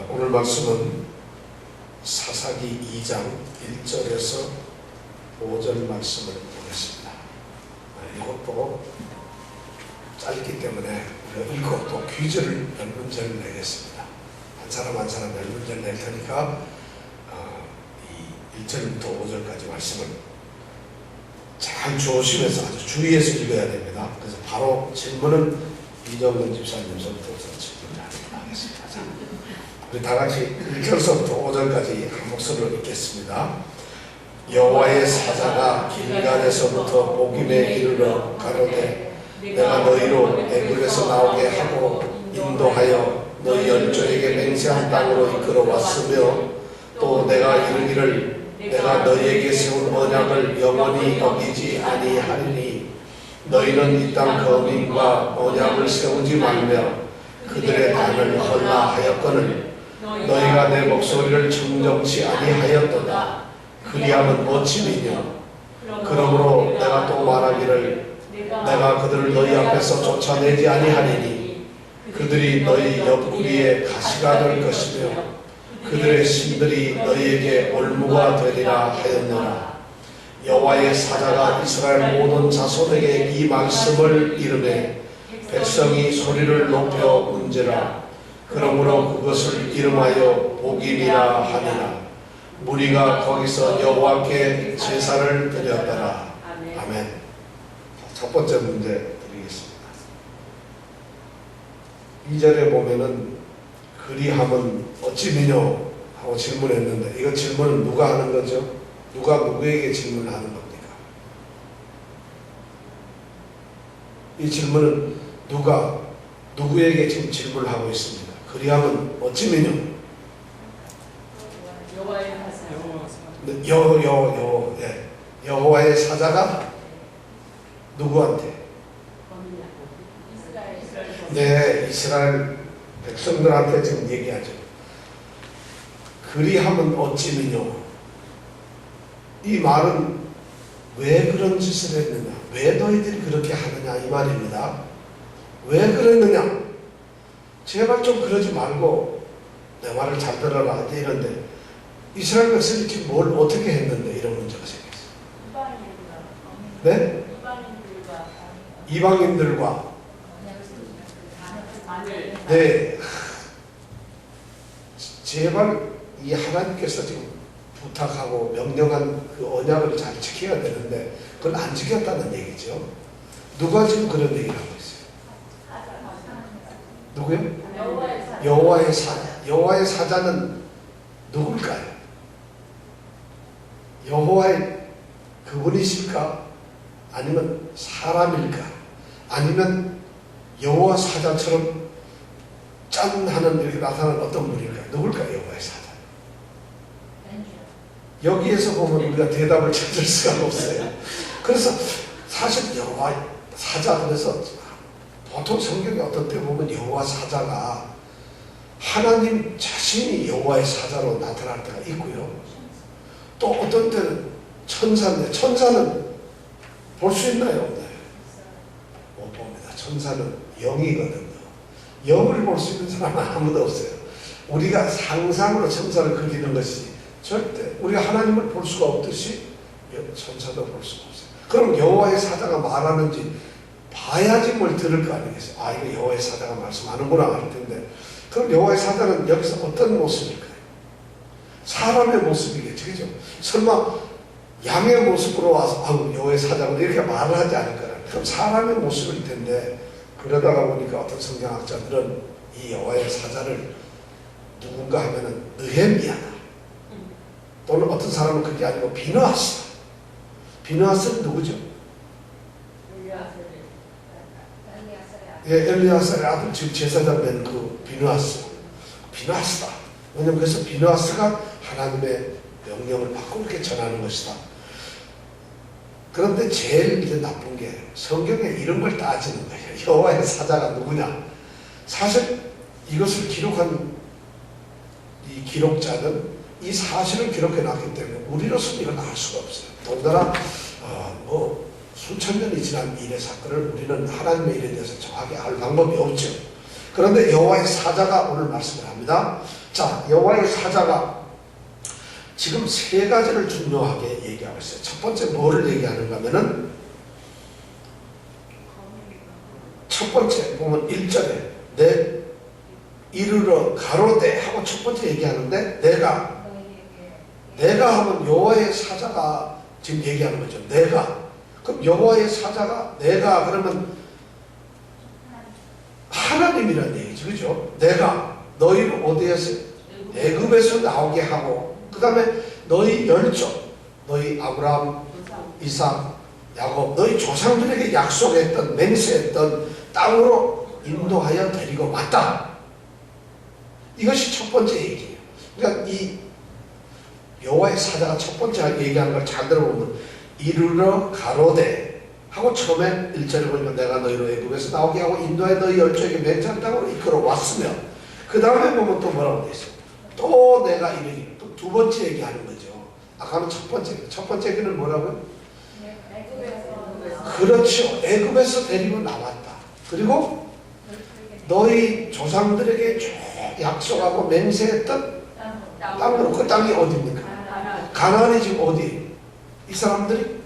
오늘 말씀은 사사기 2장 1절에서 5절 말씀을 보겠습니다. 이것도 짧기 때문에 우리가 읽고 또 퀴즈를 몇 문제를 내겠습니다. 한 사람 한 사람 몇 문제를 낼 테니까 이 1절부터 5절까지 말씀을 잘 조심해서 아주 주의해서 읽어야 됩니다. 그래서 바로 질문은 이정근 집사님서부터 질문을 하겠습니다. 우리 다 같이 1절서부터 5절까지 한 목소리로 읽겠습니다. 여호와의 사자가 길갈에서부터 보김에 이르러 가로되 내가 너희로 애굽에서 나오게 하고 인도하여 너희 열조에게 맹세한 땅으로 이끌어 왔으며 또 내가 이르기를 내가 너희에게 세운 언약을 영원히 어기지 아니하리니 너희는 이 땅 거민과 언약을 세우지 말며 그들의 단을 헐라 하였거늘 너희가 내 목소리를 청정치 아니하였도다. 그리하면 어찌미냐. 그러므로 내가 또 말하기를 내가 그들을 너희 앞에서 쫓아내지 아니하리니 그들이 너희 옆구리에 가시가 될 것이며 그들의 신들이 너희에게 올무가 되리라 하였노라. 여호와의 사자가 이스라엘 모든 자손에게 이 말씀을 이르매 백성이 소리를 높여 운지라. 그러므로 그것을 이름하여 보김이라 하니라. 무리가 거기서 여호와께 제사를 드렸더라. 아멘. 첫 번째 문제 드리겠습니다. 2절에 보면은 그리하면 어찌미뇨 하고 질문했는데 이거 질문은 누가 하는 거죠? 누가 누구에게 질문을 하는 겁니까? 이 질문은 누가 누구에게 지금 질문을 하고 있습니다. 그리하면 어찌미뇨? 여호와의 사자가 누구한테? 네, 이스라엘 백성들한테 지금 얘기하죠. 그리하면 어찌미뇨? 이 말은 왜 그런 짓을 했느냐? 왜 너희들이 그렇게 하느냐? 이 말입니다. 왜 그랬느냐? 제발 좀 그러지 말고 내 말을 잘 들어라 이런데 이스라엘 백성이 지금 뭘 어떻게 했는데 이런 문제가 생겼어요. 네? 이방인들과 네. 제발 이 하나님께서 지금 부탁하고 명령한 그 언약을 잘 지켜야 되는데 그걸 안 지켰다는 얘기죠. 누가 지금 그런 얘기를 하고 있어요? 누구요? 여호와의 사자. 여호와의 사자는 누굴까요? 여호와의 그분이실까? 아니면 사람일까? 아니면 여호와 사자처럼 짠 하는 이렇게 나타나는 어떤 분일까요? 누굴까요? 여호와의 사자. 여기에서 보면 우리가 대답을 찾을 수가 없어요. 그래서 사실 여호와 사자 그래서 보통 성경에 어떤 때 보면 여호와 사자가 하나님 자신이 여호와의 사자로 나타날 때가 있고요. 또 어떤 때는 천사인데 천사는 볼 수 있나요? 없나요? 못 봅니다. 천사는 영이거든요. 영을 볼 수 있는 사람은 아무도 없어요. 우리가 상상으로 천사를 그리는 것이 절대 우리가 하나님을 볼 수가 없듯이 천사도 볼 수가 없어요. 그럼 여호와의 사자가 말하는지 봐야지 뭘 들을 거 아니겠어요? 아, 이거 여호와의 사자가 말씀하는구나 할 텐데 그럼 여호와의 사자는 여기서 어떤 모습일까요? 사람의 모습이겠죠. 그죠? 설마 양의 모습으로 와서 아우 여호와의 사자고 이렇게 말을 하지 않을 거라. 그럼 사람의 모습일 텐데 그러다가 보니까 어떤 성경학자들은 이 여호와의 사자를 누군가 하면은 느헤미야다. 또는 어떤 사람은 그게 아니고 비느하스다. 비느하스는 누구죠? 엘리야살의 아들 지금 제사장 된 그 비느하스다. 왜냐면 그래서 비느하스가 하나님의 명령을 받고 이렇게 전하는 것이다. 그런데 제일 이제 나쁜 게 성경에 이런 걸 따지는 거예요. 여호와의 사자가 누구냐? 사실 이것을 기록한 이 기록자는 이 사실을 기록해 놨기 때문에 우리로서는 이걸 알 수가 없어요. 더군다나 수천 년이 지난 일의 사건을 우리는 하나님의 일에 대해서 정확히 알 방법이 없죠. 그런데 여호와의 사자가 오늘 말씀을 합니다. 자, 여호와의 사자가 지금 세 가지를 중요하게 얘기하고 있어요. 첫 번째 뭐를 얘기하는가 하면은 첫 번째 보면 1절에 내 이르러 가로되 하고 첫 번째 얘기하는데 내가 하면 여호와의 사자가 지금 얘기하는 거죠. 내가. 그럼 여호와의 사자가 내가 그러면 하나님이라는 얘기죠. 그죠? 내가 너희를 어디에서 애굽에서 나오게 하고 그 다음에 너희 열족 너희 아브라함 이삭 야곱 너희 조상들에게 약속했던 맹세했던 땅으로 인도하여 데리고 왔다. 이것이 첫 번째 얘기예요. 그러니까 이 여호와의 사자가 첫 번째 얘기하는 걸 잘 들어보면 이르러 가로되 하고 처음에 1절에 보니까 내가 너희로 애굽에서 나오게 하고 인도하여 너희 열조에게 맹세한 땅으로 이끌어 왔으며 그 다음에 보면 또 뭐라고 되어 있어요. 또 내가 이르기 또 두 번째 얘기하는 거죠. 아까는 첫 번째 얘기는 뭐라고요? 그렇죠. 애굽에서 데리고 나왔다. 그리고 너희 조상들에게 쭉 약속하고 맹세했던 땅으로 그 땅이 어디입니까? 가나안이 지금 어디? 이 사람들이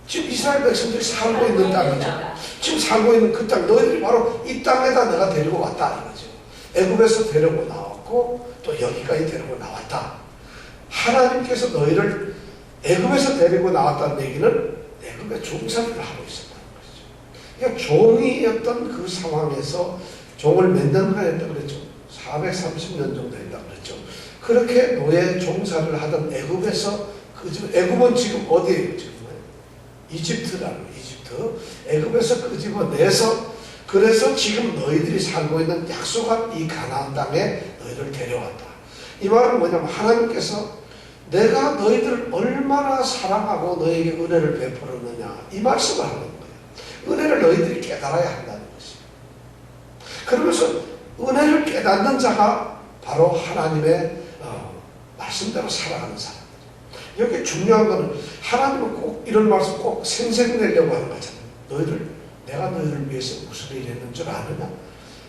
지금 이스라엘 백성들이 살고 있는 땅이죠. 지금 살고 있는 그 땅 너희들이 바로 이 땅에다 내가 데리고 왔다 이거죠. 애굽에서 데리고 나왔고 또 여기까지 데리고 나왔다. 하나님께서 너희를 애굽에서 데리고 나왔다는 얘기는 애굽에 종살이를 하고 있었다는 것이죠. 그러니까 종이었던 그 상황에서 종을 몇 년간 했다 그랬죠? 430년 정도 했다 그랬죠. 그렇게 노예 종살이를 하던 애굽에서 애굽은 지금 어디예요? 지금 이집트라는 이집트. 애굽에서 끄집어내서 그래서 지금 너희들이 살고 있는 약속한 이 가나안 땅에 너희를 데려왔다. 이 말은 뭐냐면 하나님께서 내가 너희들을 얼마나 사랑하고 너에게 은혜를 베풀었느냐 이 말씀을 하는 거예요. 은혜를 너희들이 깨달아야 한다는 것이에요. 그러면서 은혜를 깨닫는 자가 바로 하나님의 말씀대로 살아가는 사람들. 여기 중요한 거는 하나님은 꼭 이런 말씀 꼭 생색내려고 하는 거잖아요. 내가 너희를 위해서 무슨 일을 했는 줄 아느냐?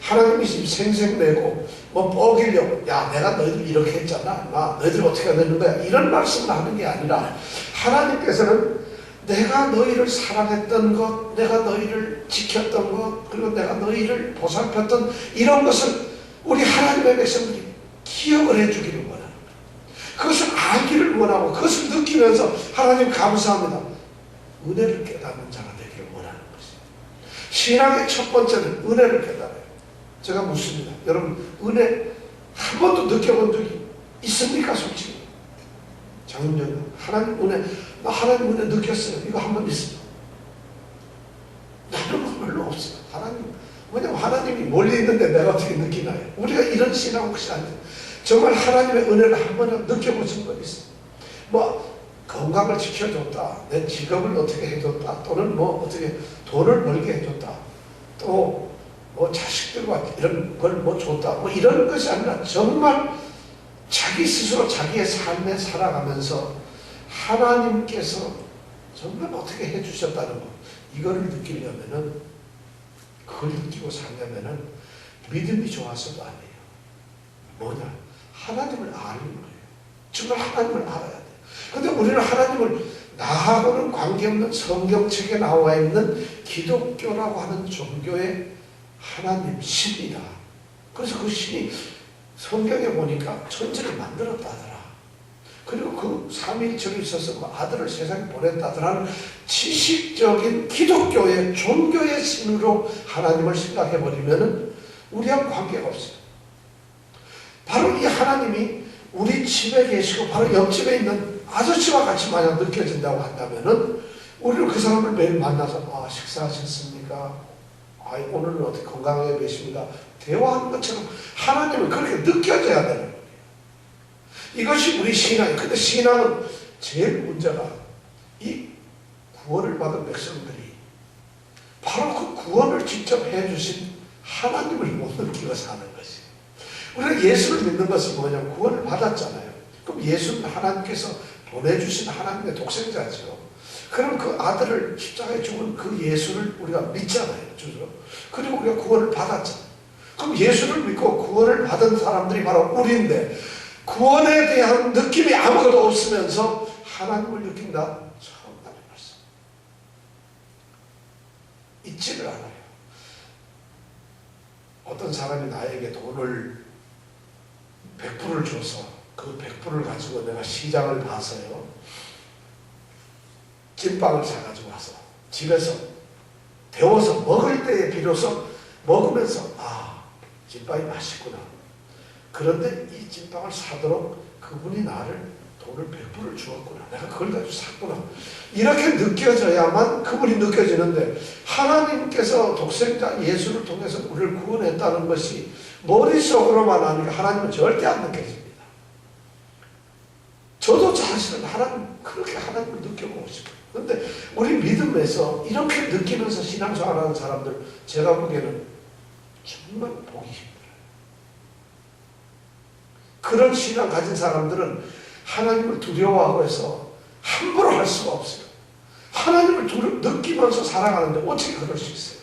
하나님이 지금 생색내고 뭐 뻐기려고 야 내가 너희들 이렇게 했잖아. 너희들 어떻게 되는 거야? 이런 말씀을 하는 게 아니라 하나님께서는 내가 너희를 사랑했던 것, 내가 너희를 지켰던 것, 그리고 내가 너희를 보살폈던 이런 것을 우리 하나님의 백성들이 기억을 해주기를 원하는 거예요. 그것을 알기를 원하고 그것을 느끼면서 하나님 감사합니다. 은혜를 깨닫는 자가 되기를 원하는 것이에요. 신앙의 첫 번째는 은혜를 깨달아요. 제가 묻습니다. 여러분 은혜 한 번도 느껴본 적이 있습니까? 솔직히 장윤정 하나님 은혜 나 하나님 은혜 느꼈어요. 이거 한 번 있어요. 나는 별로 없어요. 왜냐면 하나님이 멀리 있는데 내가 어떻게 느끼나요? 우리가 이런 신앙 혹시 안 돼요. 정말 하나님의 은혜를 한 번 느껴보신 분 있어요. 뭐 건강을 지켜줬다, 내 직업을 어떻게 해줬다, 또는 뭐 어떻게 돈을 벌게 해줬다, 또 뭐 자식들과 이런 걸 뭐 줬다, 뭐 이런 것이 아니라 정말 자기 스스로 자기의 삶에 살아가면서 하나님께서 정말 어떻게 해주셨다는 것, 이거를 느끼려면은 그걸 느끼고 살려면은 믿음이 좋아서도 아니에요. 뭐냐? 하나님을 아는 거예요. 정말 하나님을 알아야 돼요. 근데 우리는 하나님을 나하고는 관계없는 성경책에 나와 있는 기독교라고 하는 종교의 하나님 신이다. 그래서 그 신이 성경에 보니까 천지를 만들었다더라. 그리고 그 삼위일체로 있어서 그 아들을 세상에 보냈다더라는 지식적인 기독교의 종교의 신으로 하나님을 생각해버리면 우리하고 관계가 없어요. 바로 이 하나님이 우리 집에 계시고 바로 옆집에 있는 아저씨와 같이 만약 느껴진다고 한다면은 우리는 그 사람을 매일 만나서 식사하셨습니까? 오늘은 어떻게 건강하게 계십니까? 대화하는 것처럼 하나님은 그렇게 느껴져야 되는 거예요. 이것이 우리 신앙이에요. 근데 신앙은 제일 문제가 이 구원을 받은 백성들이 바로 그 구원을 직접 해주신 하나님을 못 느끼고 사는 것이에요. 우리가 예수를 믿는 것은 뭐냐면 구원을 받았잖아요. 그럼 예수는 하나님께서 보내주신 하나님의 독생자죠. 그럼 그 아들을 십자가에 죽은 그 예수를 우리가 믿잖아요. 주로. 그리고 우리가 구원을 받았잖아요. 그럼 예수를 믿고 구원을 받은 사람들이 바로 우리인데 구원에 대한 느낌이 아무것도 없으면서 하나님을 느낀다? 처음 나는 말씀. 있지를 않아요. 어떤 사람이 나에게 돈을 100불을 줘서 그 100불을 가지고 내가 시장을 봐서요. 찐빵을 사가지고 와서 집에서 데워서 먹을 때에 비로소 먹으면서 찐빵이 맛있구나. 그런데 이 찐빵을 사도록 그분이 나를 돈을 100불을 주었구나. 내가 그걸 가지고 샀구나. 이렇게 느껴져야만 그분이 느껴지는데 하나님께서 독생자 예수를 통해서 우리를 구원했다는 것이 머릿속으로만 하니까 하나님은 절대 안 느껴집니다. 저도 사실은 그렇게 하나님을 느껴보고 싶어요. 그런데 우리 믿음에서 이렇게 느끼면서 신앙생활하는 사람들 제가 보기에는 정말 보기 힘들어요. 그런 신앙 가진 사람들은 하나님을 두려워하고 해서 함부로 할 수가 없어요. 하나님을 느끼면서 살아가는데 어떻게 그럴 수 있어요?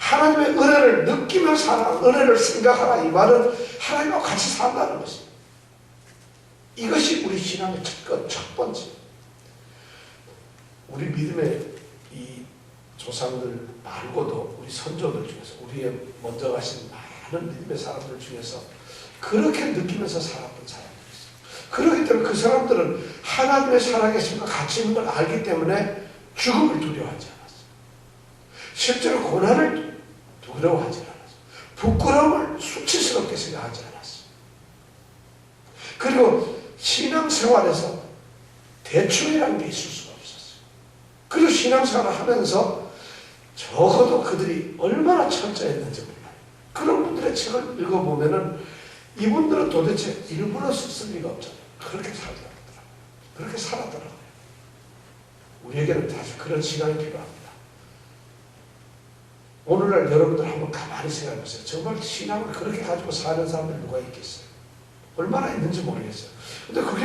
하나님의 은혜를 느끼면서 살아가, 은혜를 생각하라. 이 말은 하나님과 같이 산다는 것입니다. 이것이 우리 신앙의 첫 번째. 우리 믿음의 이 조상들 말고도 우리 선조들 중에서 우리의 먼저 가신 많은 믿음의 사람들 중에서 그렇게 느끼면서 살았던 사람들이 있어요. 그렇기 때문에 그 사람들은 하나님의 살아계심과 같이 있는 걸 알기 때문에 죽음을 두려워하지 않았어요. 실제로 고난을 두려워하지 않았어요. 부끄러움을 수치스럽게 생각하지 않았어요. 그리고 신앙생활에서 대충이라는 게 있을 수가 없었어요. 그리고 신앙생활을 하면서 적어도 그들이 얼마나 철저했는지 몰라요. 그런 분들의 책을 읽어보면은 이분들은 도대체 일부러 쓸 리가 없잖아요. 그렇게 살더라고요. 그렇게 살았더라고요. 우리에게는 사실 그런 시간이 필요합니다. 오늘날 여러분들 한번 가만히 생각해 보세요. 정말 신앙을 그렇게 가지고 사는 사람들이 누가 있겠어요? 얼마나 있는지 모르겠어요. 근데 그게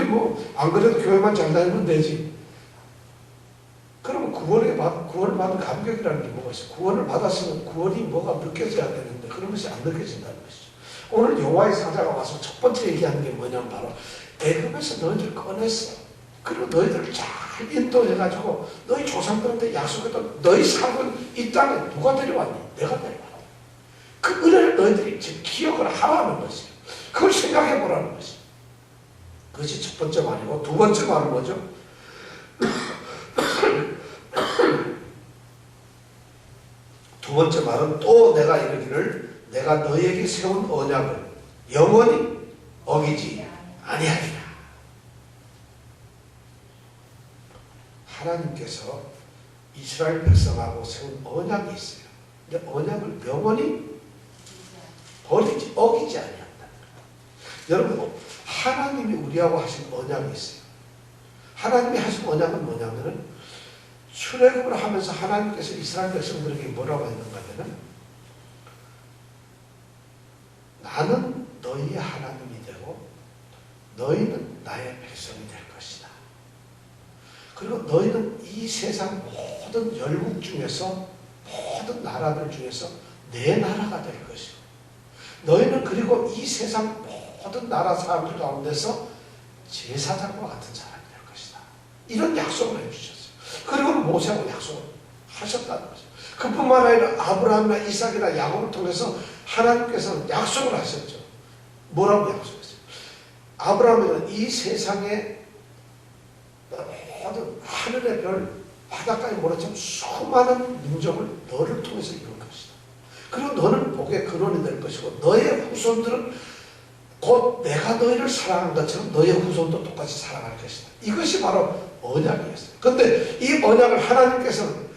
안 그래도 교회만 잘 다니면 되지. 그러면 구원을 받은 감격이라는 게 뭐가 있어요? 구원을 받았으면 구원이 뭐가 느껴져야 되는데 그런 것이 안 느껴진다는 것이죠. 오늘 여호와의 사자가 와서 첫 번째 얘기하는 게 뭐냐면 바로 애굽에서 너희들 꺼냈어. 그리고 너희들을 잘 인도해가지고 너희 조상들한테 약속했던 너희 살고 이 땅에 누가 데려왔니? 내가 데려왔다. 그 은혜를 너희들이 지금 기억을 하라는 것이에요. 그걸 생각해 보라는 것이에요. 그것이 첫 번째 말이고 두 번째 말은 뭐죠? 두 번째 말은 또 내가 이르기를 내가 너희에게 세운 언약을 영원히 어기지 아니하리라. 하나님께서 이스라엘 백성하고 세운 언약이 있어요. 근데 언약을 영원히 어기지 아니한다. 여러분, 하나님이 우리하고 하신 언약이 있어요. 하나님이 하신 언약은 뭐냐면은 출애굽을 하면서 하나님께서 이스라엘 백성들에게 뭐라고 했는가 하면은 나는 너희의 하나님이 되고 너희는 나의 백성이 될 것이다. 그리고 너희는 이 세상 모든 열국 중에서 모든 나라들 중에서 내 나라가 될 것이고 너희는 그리고 이 세상 모든 나라 사람들 가운데서 제사장과 같은 사람이 될 것이다. 이런 약속을 해주셨어요. 그리고 모세하고 약속을 하셨다는 거죠. 그뿐만 아니라 아브라함이나 이삭이나 야곱을 통해서 하나님께서는 약속을 하셨죠. 뭐라고 약속했어요? 아브라함은 이 세상에 모든 하늘의 별, 바닷가의 모래처럼 수많은 민족을 너를 통해서 이룰 것이다. 그리고 너는 복의 근원이 될 것이고 너의 후손들은 곧 내가 너희를 사랑한 것처럼 너의 후손도 똑같이 사랑할 것이다. 이것이 바로 언약이었어요. 그런데 이 언약을 하나님께서는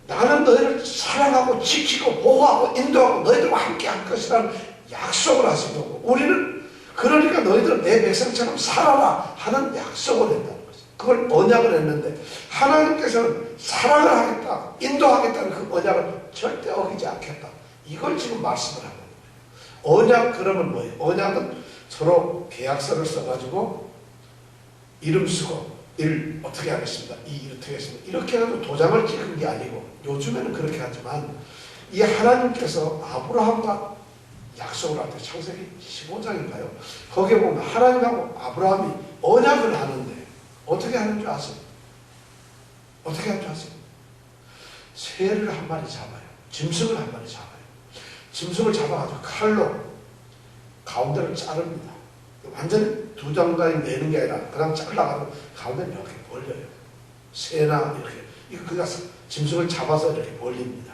나는 너희를 사랑하고 지키고 보호하고 인도하고 너희들과 함께 할 것이라는 약속을 하신 거고 우리는 그러니까 너희들은 내 백성처럼 살아라 하는 약속을 했다는 거죠. 그걸 언약을 했는데 하나님께서는 사랑을 하겠다, 인도하겠다는 그 언약을 절대 어기지 않겠다. 이걸 지금 말씀을 하는 거예요. 언약 그러면 뭐예요? 언약은 서로 계약서를 써가지고 이름 쓰고 1 어떻게 하겠습니다. 2 이렇게 하겠습니다. 이렇게 해도 도장을 찍은 게 아니고 요즘에는 그렇게 하지만 이 하나님께서 아브라함과 약속을 할 때 창세기 15장인가요? 거기에 보면 하나님하고 아브라함이 언약을 하는데 어떻게 하는 줄 아세요? 어떻게 하는 줄 아세요? 새를 한 마리 잡아요. 짐승을 한 마리 잡아요. 짐승을 잡아가지고 칼로 가운데를 자릅니다. 완전히 두 장단이 내는 게 아니라 그냥 잘라가지고 가운데를 이렇게 벌려요. 새나 이렇게. 이거 그가 짐승을 잡아서 이렇게 벌립니다.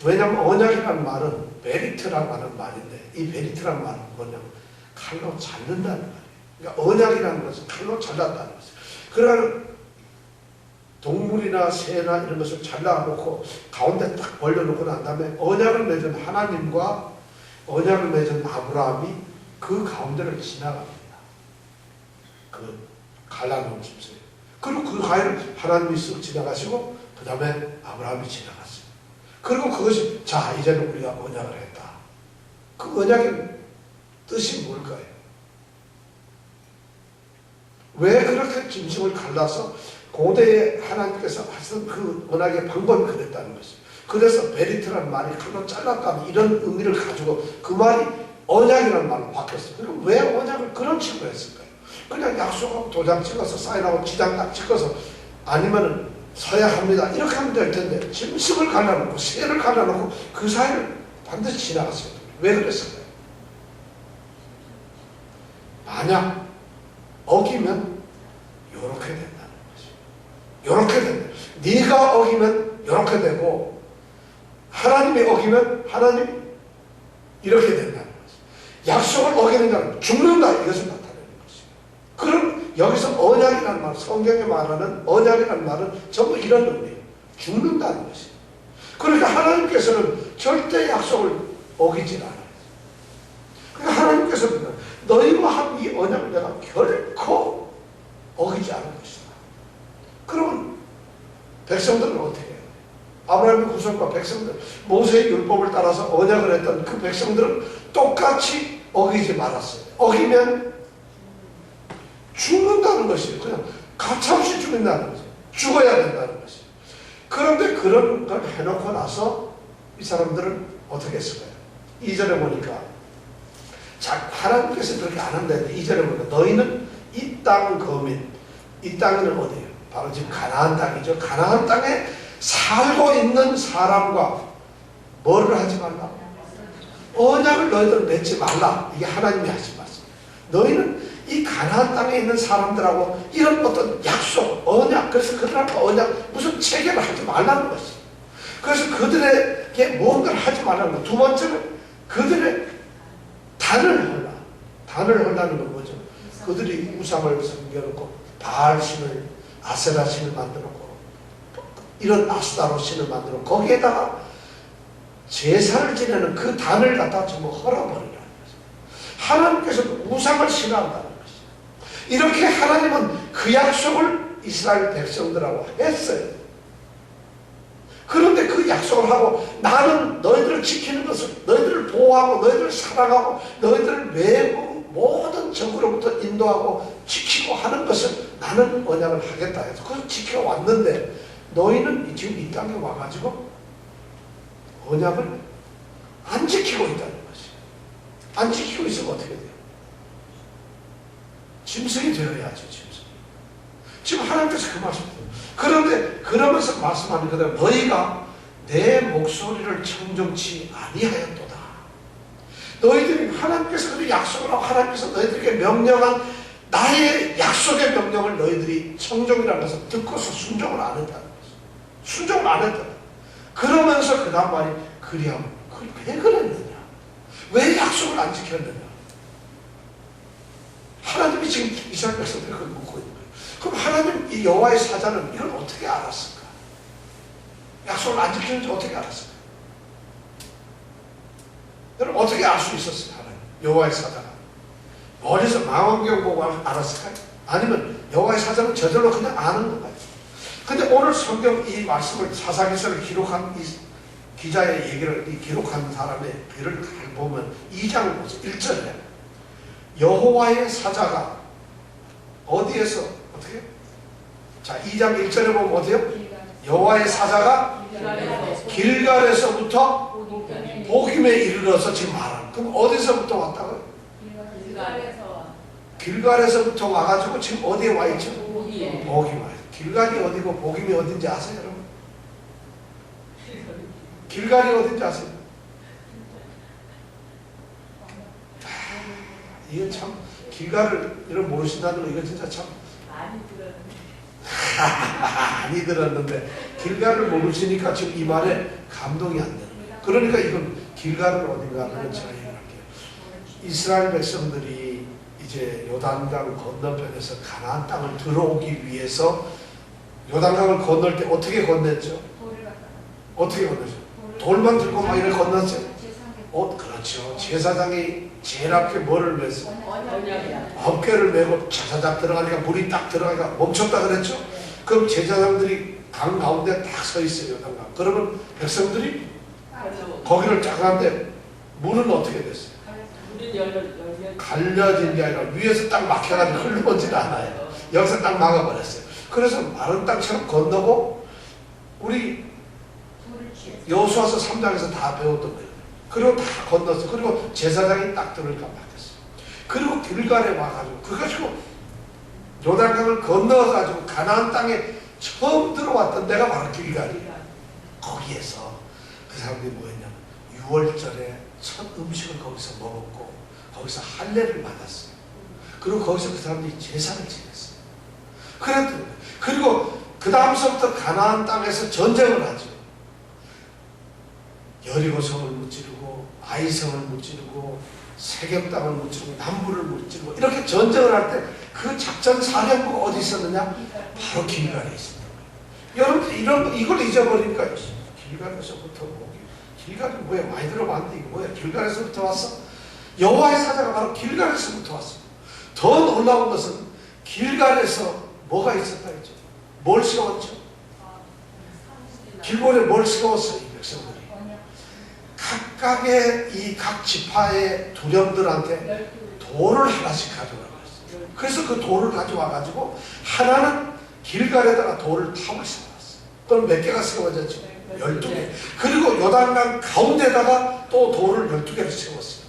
왜냐하면 언약이라는 말은 베리트라고 하는 말인데 이 베리트라는 말은 뭐냐면 칼로 자른다는 말이에요. 그러니까 언약이라는 것은 칼로 잘랐다는 것이에요. 그러니까 동물이나 새나 이런 것을 잘라놓고 가운데 딱 벌려놓고 난 다음에 언약을 맺은 하나님과 언약을 맺은 아브라함이 그 가운데를 지나갑니다. 그 갈라놓은 짐승. 그리고 그 가위를 하나님이 쓱 지나가시고 그 다음에 아브라함이 지나갔어요. 그리고 그것이 자 이제는 우리가 언약을 했다. 그 언약의 뜻이 뭘까요? 왜 그렇게 짐승을 갈라서 고대에 하나님께서 하신 그 언약의 방법이 그랬다는 것이에요. 그래서 베리트라는 말이 칼로 잘랐다는 이런 의미를 가지고 그 말이 언약이라는 말로 바뀌었어요. 그럼 왜 언약을 그런 식으로 했을까요? 그냥 약속하고 도장 찍어서 사인하고 지장 딱 찍어서 아니면은 서야 합니다. 이렇게 하면 될 텐데 짐승을 갈라놓고 새를 갈라놓고 그 사이를 반드시 지나갔어요. 왜 그랬을까요? 만약 어기면 요렇게 된다는 것이에요. 요렇게 된다. 네가 어기면 요렇게 되고 하나님이 어기면 하나님이 이렇게 된다는 것이에요. 약속을 어기는 자는 죽는다. 이것을 나타내는 것이에요. 그럼 여기서 언약이라는 말, 성경에 말하는 언약이라는 말은 전부 이런 의미예요. 죽는다는 것이에요. 그러니까 하나님께서는 절대 약속을 어기지 않아요. 그러니까 하나님께서는 너희와 한 이 언약을 내가 결코 어기지 않을 것이다. 그러면 백성들은 어떻게 해요? 아브라함의 후손과 백성들, 모세의 율법을 따라서 언약을 했던 그 백성들은 똑같이 어기지 말았어요. 어기면 죽는다는 것이에요. 그냥 가차없이 죽는다는 것이에요. 죽어야 된다는 것이에요. 그런데 그런 걸 해놓고 나서 이 사람들은 어떻게 했을까요? 2절에 보니까 자, 하나님께서 그렇게 안 한다는데 2절에 보니까 너희는 이 땅 거민, 이 땅은 어디예요? 바로 지금 가나안 땅이죠. 가나안 땅에 살고 있는 사람과 뭐를 하지 말라? 언약을 너희들은 맺지 말라. 이게 하나님이 하신 말씀. 너희는 이 가나안 땅에 있는 사람들하고 이런 어떤 약속, 언약, 그래서 그들하고 언약, 무슨 체계를 하지 말라는 것이. 그래서 그들에게 뭔가를 하지 말라는 것. 두 번째는 그들의 단을 헐라. 단을 헐라는 건 뭐죠? 그들이 우상을 섬겨놓고 바알신을, 아세라신을 만들었고 이런 아스타로 신을 만들고 거기에다가 제사를 지내는 그 단을 갖다 전부 헐어버리라는 거죠. 하나님께서도 우상을 싫어한다는 것이죠. 이렇게 하나님은 그 약속을 이스라엘 백성들하고 했어요. 그런데 그 약속을 하고 나는 너희들을 지키는 것을, 너희들을 보호하고 너희들을 사랑하고 너희들을 외부 모든 적으로부터 인도하고 지키고 하는 것을 나는 언약을 하겠다 해서 그걸 지켜왔는데 너희는 지금 이 땅에 와가지고 언약을 안 지키고 있다는 것이에요. 안 지키고 있으면 어떻게 돼요? 짐승이 되어야죠. 짐승. 지금 하나님께서 그 말씀이에요. 그런데 그러면서 말씀하는 그대로 너희가 내 목소리를 청정치 아니하였도다. 너희들이 하나님께서 그 약속을 하고 하나님께서 너희들에게 명령한 나의 약속의 명령을 너희들이 청정이라는 것을 듣고서 순종을 안 했다는 것이죠. 순종을 안 했다. 그러면서 그 다음 말이 그리하면 왜 그랬느냐? 왜 약속을 안 지켰느냐? 하나님이 지금 이스라엘 백성들이 그걸 묻고 있는 거예요. 그럼 하나님 이 여호와의 사자는 이걸 어떻게 알았을까? 약속을 안 지키는지 어떻게 알았을까? 여러분 어떻게 알 수 있었어요? 하나님 여호와의 사자가 멀리서 망원경 보고 알았을까요? 아니면 여호와의 사자는 저절로 그냥 아는 건가요? 근데 오늘 성경 이 말씀을 사사기서를 기록한 이 기자의 얘기를 기록한 사람의 글을 잘 보면 2장 1절에 여호와의 사자가 어디에서 어떻게 자, 2장 1절에 보면 어때요? 여호와의 사자가 길갈에서부터 보김에 이르러서 지금 말하는. 그럼 어디서부터 왔다고요? 길갈에서부터 와가지고 지금 어디에 와 있죠? 보김 와 있어요. 길갈이 어디고 보김이 어딘지 아세요, 여러분? 길갈이 어딘지 아세요? 이거 참 길갈을 이런 모르신다는 거 이거 진짜 참 많이 들었는데 길갈을 모르시니까 지금 이 말에 감동이 안 되는 거예요. 그러니까 이건 길갈은 어딘가 하면 제가 얘기할게요. 이스라엘 백성들이 이제 요단강 건너편에서 가나안 땅을 들어오기 위해서 요단강을 건널 때 어떻게 건넜죠? 어떻게 건넜죠? 돌만 들고 막 이렇게 건넜죠? 그렇죠. 제사장이 제일 앞에 뭐를 맸어? 어깨를 메고 제사장 들어가니까 물이 딱 들어가니까 멈췄다 그랬죠? 그럼 제사장들이 강 가운데 딱 서 있어요, 요단강. 그러면 백성들이 거기를 쫙 가는데 물은 어떻게 됐어요? 갈려진 게 아니라 위에서 딱 막혀가지고 흘러오질 않아요. 여기서 딱 막아버렸어요. 그래서 마른 땅처럼 건너고 우리 여호수아서 3장에서 다 배웠던 거예요. 그리고 다 건넜어. 그리고 제사장이 딱 들으니까 막혔어. 그리고 길갈에 와가지고 그래가지고 요단강을 건너가지고 가나안 땅에 처음 들어왔던 데가 바로 길갈이에요. 거기에서 그 사람들이 뭐였냐면 6월절에 첫 음식을 거기서 먹었고 거기서 할례를 받았어요. 그리고 거기서 그 사람들이 제사를 지냈어요. 그랬더니 그리고 그 다음서부터 가나안 땅에서 전쟁을 하죠. 여리고성을 무찌르고 아이성을 무찌르고 세겜 땅을 무찌르고 남부를 무찌르고 이렇게 전쟁을 할 때 그 작전 사령부가 어디 있었느냐? 바로 길갈에 있습니다. 여러분들 이걸 잊어버리니까 길갈에서부터 길갈이 뭐야? 많이 들어봤는데 이거 뭐야? 길갈에서부터 왔어? 여호와의 사자가 바로 길갈에서부터 왔습니다. 더 놀라운 것은 길갈에서 뭐가 있었다 했죠? 뭘 세웠죠? 길볼에 뭘 세웠어요? 이 백성들이 각각의 이 각 지파의 두령들한테 돌을 하나씩 가져가고 있어요. 그래서 그 돌을 가져와가지고 하나는 길갈에다가 돌을 탑을 세웠어요. 그럼 몇 개가 세워졌죠? 12개. 그리고 요단강 가운데다가 또 돌을 12개를 세웠어요.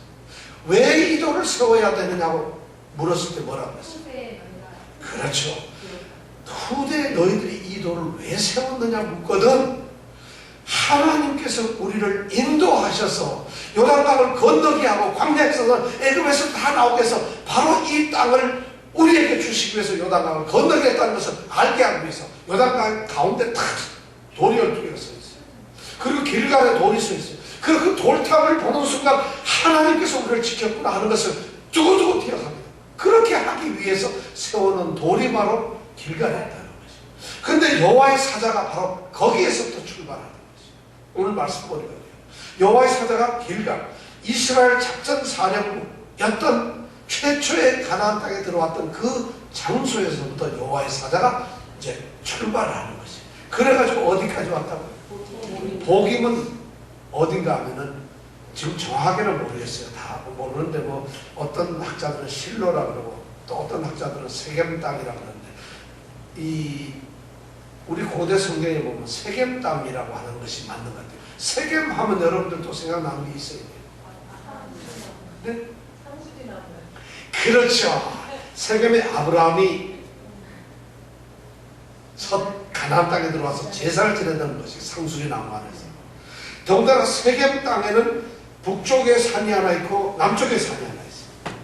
왜 이 돌을 세워야 되느냐고 물었을 때 뭐라고 했어요? 그렇죠. 후대 너희들이 이 돌을 왜 세웠느냐 묻거든 하나님께서 우리를 인도하셔서 요단강을 건너게 하고 광야에서 애굽에서 다 나오게 해서 바로 이 땅을 우리에게 주시기 위해서 요단강을 건너게 했다는 것을 알게 하기 위해서 요단강 가운데 탁 돌이 12개가 서 있어요. 그리고 길갈에 돌이 서 있어요. 그 돌탑을 보는 순간 하나님께서 우리를 지켰구나 하는 것을 두고두고 기억합니다. 그렇게 하기 위해서 세워놓은 돌이 바로 길갈이었다는 것이죠. 그런데 여호와의 사자가 바로 거기에서부터 출발하는 것이죠. 오늘 말씀 보니까 여호와의 사자가 길갈, 이스라엘 작전 사령부였던 최초의 가나안 땅에 들어왔던 그 장소에서부터 여호와의 사자가 이제 출발하는 것이죠. 그래가지고 어디까지 왔다고요? 보김은 어딘가 하면은 지금 정확하게는 모르겠어요. 다 모르는데 뭐 어떤 학자들은 실로라 그러고 또 어떤 학자들은 세겜 땅이라 그러는데 이 우리 고대 성경에 보면 세겜 땅이라고 하는 것이 맞는 것 같아요. 세겜 하면 여러분들도 생각나는 게 있어요. 네? 그렇죠. 세겜에 아브라함이 첫 가나안 땅에 들어와서 제사를 지내는 것이 상수리 나무 안에서. 더군다나 세겜 땅에는 북쪽에 산이 하나 있고 남쪽에 산이 하나 있어요.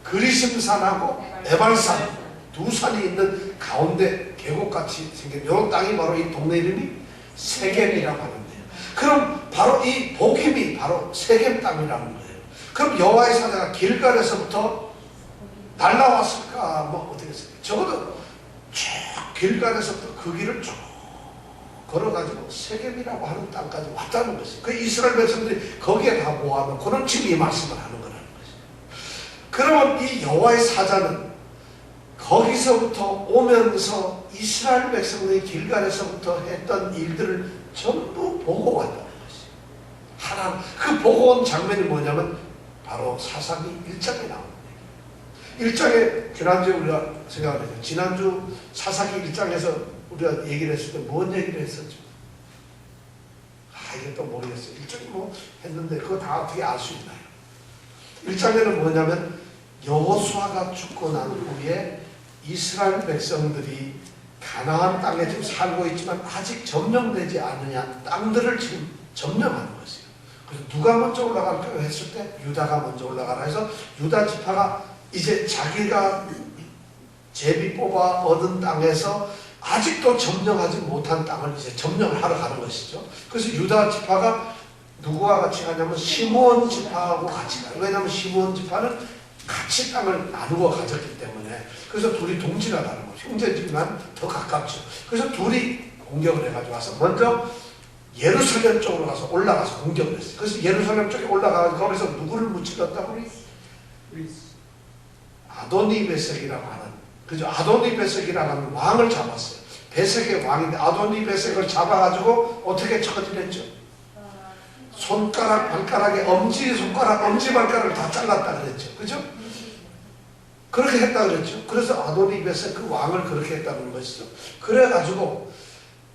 그리심산하고 에발산 두 산이 있는 가운데 계곡같이 생긴 이 땅이 바로 이 동네 이름이 세겜이라고 하는데요. 그럼 바로 이 보김이 바로 세겜 땅이라는 거예요. 그럼 여호와의 사자가 길갈에서부터 날라왔을까? 뭐 어떻게 했을까? 적어도 쭉 길갈에서부터 그 길을 쭉 걸어가지고 세겜이라고 하는 땅까지 왔다는 것이에요. 그 이스라엘 백성들이 거기에 다 모아놓고는 지금 이 말씀을 하는 거라는 것이에요. 그러면 이 여호와의 사자는 거기서부터 오면서 이스라엘 백성들이 길갈에서부터 했던 일들을 전부 보고 왔다는 것이에요. 하나님, 그 보고 온 장면이 뭐냐면 바로 사사기 1장에 나옵니다. 1장에 지난주에 우리가 생각을 했죠. 지난주 사사기 1장에서 우리가 얘기를 했을 때 뭔 얘기를 했었죠? 이게 또 모르겠어요. 일종의 뭐 했는데 그거 다 어떻게 알 수 있나요? 1장에는 뭐냐면 여호수아가 죽고 난 후에 이스라엘 백성들이 가나안 땅에 지금 살고 있지만 아직 점령되지 않느냐 땅들을 지금 점령하는 것이에요. 그래서 누가 먼저 올라갈까요? 했을 때 유다가 먼저 올라가라 해서 유다 지파가 이제 자기가 제비 뽑아 얻은 땅에서 아직도 점령하지 못한 땅을 이제 점령을 하러 가는 것이죠. 그래서 유다 지파가 누구와 같이 가냐면 시므온 지파하고 같이 가요. 왜냐하면 시므온 지파는 같이 땅을 나누어 가졌기 때문에. 그래서 둘이 동질하다는 거죠. 형제지만 더 가깝죠. 그래서 둘이 공격을 해가지고 와서 먼저 예루살렘 쪽으로 가서 올라가서 공격을 했어요. 그래서 예루살렘 쪽에 올라가서 거기서 누구를 무찔렀다고? 아도니 베섹이라고 하는, 그죠? 아도니 베섹이라고 하는 왕을 잡았어요. 베섹의 왕인데 아도니 베섹을 잡아가지고 어떻게 처리했죠? 손가락, 발가락에 엄지 손가락, 엄지 발가락을 다 잘랐다 그랬죠. 그죠? 그렇게 했다 그랬죠. 그래서 아도니 베섹 그 왕을 그렇게 했다는 것이죠. 그래가지고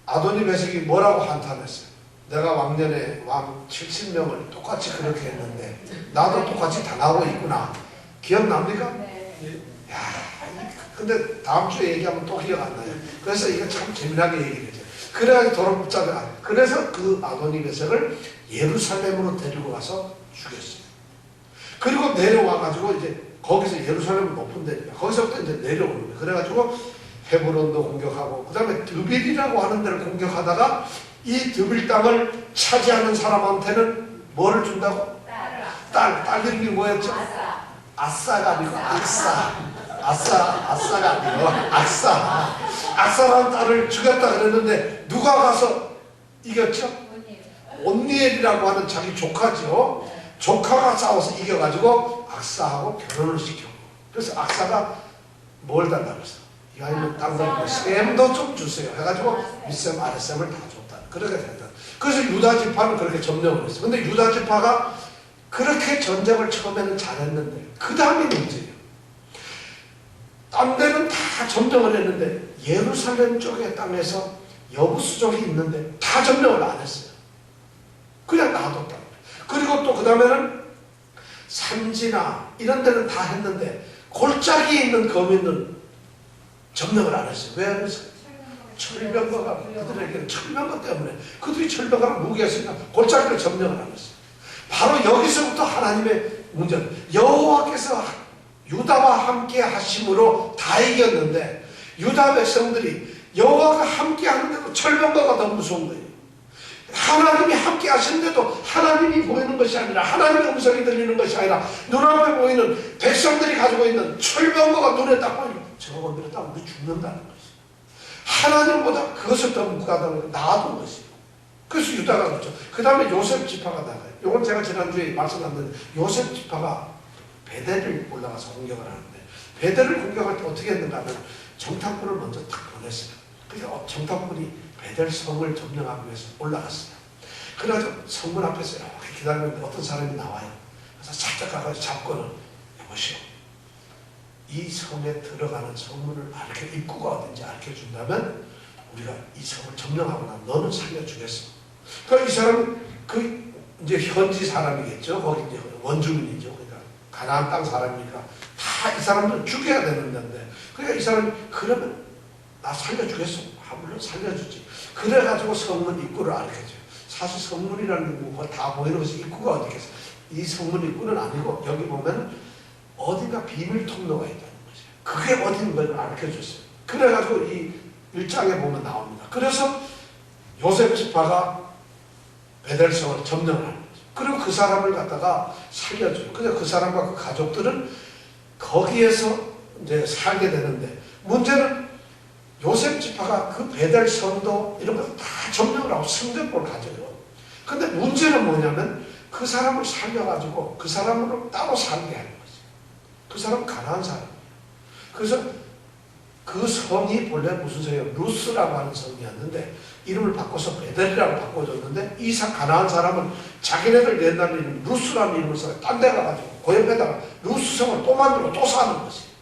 아도니 베섹이 뭐라고 한탄했어요? 내가 왕년에 왕 70명을 똑같이 그렇게 했는데 나도 똑같이 당하고 있구나. 기억납니까? 네. 야, 근데 다음 주에 얘기하면 또 기억 안 나요. 그래서 이거 참 재미나게 얘기를 해요. 그래가지고 도로 붙잡아. 그래서 그 아도니 베섹을 예루살렘으로 데리고 가서 죽였어요. 그리고 내려와가지고 이제 거기서 예루살렘은 높은 데니까 거기서부터 이제 내려오는 거예요. 그래가지고 헤브론도 공격하고 그 다음에 드빌이라고 하는 데를 공격하다가 이 드빌 땅을 차지하는 사람한테는 뭐를 준다고? 딸 이름이 뭐였죠? 아싸가 아니고 아싸가 아니고 악사라는 딸을 죽였다 그랬는데 누가 가서 이겼죠? 온니엘이라고 하는 자기 조카죠. 조카가 싸워서 이겨가지고 악사하고 결혼을 시켰고, 그래서 악사가 뭘 달라고 했어? 이 아이는 땅 달라고 셈도 좀 주세요 해가지고 윗셈 아랫셈을 다 줬다. 그렇게 된다. 그래서 유다 지파는 그렇게 점령을 했어요. 근데 유다 지파가 그렇게 전쟁을 처음에는 잘했는데 그 다음이 문제예요. 딴 데는 다 점령을 했는데 예루살렘 쪽의 땅에서 여부수족이 있는데 다 점령을 안 했어요. 그냥 놔뒀다. 그리고 또 그 다음에는 산지나 이런 데는 다 했는데 골짜기에 있는 거민은 점령을 안 했어요. 왜 안 했어요? 철병거가 그들에게는 철병거 때문에 그들이 철병거를 무기했으니까 골짜기를 점령을 안 했어요. 바로 여기서부터 하나님의 문제는 여호와께서 유다와 함께 하심으로 다 이겼는데 유다 백성들이 여호와가 함께 하는데도 철병거가 더 무서운 거예요. 하나님이 함께 하시는데도 하나님이 보이는 것이 아니라 하나님의 음성이 들리는 것이 아니라 눈앞에 보이는 백성들이 가지고 있는 철병거가 눈에 딱 보이면 저거 건드렸다 우리 죽는다는 것이 하나님보다 그것을 더 묵하다는 놔둔 것이에요. 그래서 유다가 그렇죠. 그 다음에 요셉 지파가 나가요. 이건 제가 지난주에 말씀드렸는데 요셉 지파가 베델을 올라가서 공격을 하는데 베델을 공격할 때 어떻게 했는가 하면 정탐꾼을 먼저 딱 보냈어요. 그래서 정탐꾼이 베델 성을 점령하기 위해서 올라갔어요. 그래가지고 성문 앞에서 이렇게 기다리는데 어떤 사람이 나와요. 그래서 살짝 가서 잡고는 여보시오, 이 성에 들어가는 성문을 이렇게 입구가 어딘지 알려준다면 우리가 이 성을 점령하고 나면 너는 살려주겠어. 그러니까 이 사람은 그 이제 현지 사람이겠죠. 거기 이제 원주민이죠. 그러니까 가나안 땅 사람이니까 다 이 사람들은 죽여야 되는 건데, 그러니까 이 사람이 그러면 나 살려주겠어. 물론 살려주지. 그래가지고 성문 입구를 알려줘요. 사실 성문이라는 거 다 보이는 것이 입구가 어디겠어. 이 성문 입구는 아니고 여기 보면 어딘가 비밀 통로가 있다는 거죠. 그게 어딘 걸 알려줬어요. 그래가지고 이 1장에 보면 나옵니다. 그래서 요셉 지파가 베델성을 점령을 하는 거죠. 그리고 그 사람을 갖다가 살려줘요. 그래서 그 사람과 그 가족들은 거기에서 이제 살게 되는데 문제는 요셉 지파가 그 베델성도 이런 거 다 점령을 하고 성전을 가져요. 근데 문제는 뭐냐면 그 사람을 살려가지고 그 사람으로 따로 살게 하는 거죠. 그 사람은 가난한 사람이에요. 그래서 그 성이 본래 무슨 성이에요? 루스라고 하는 성이었는데 이름을 바꿔서 베델이라고 바꿔줬는데 이 가난한 사람은 자기네들 옛날 이름 루스라는 이름을 써서 딴 데 가가지고 고향에다가 루스성을 또 만들고 또 사는 것이에요.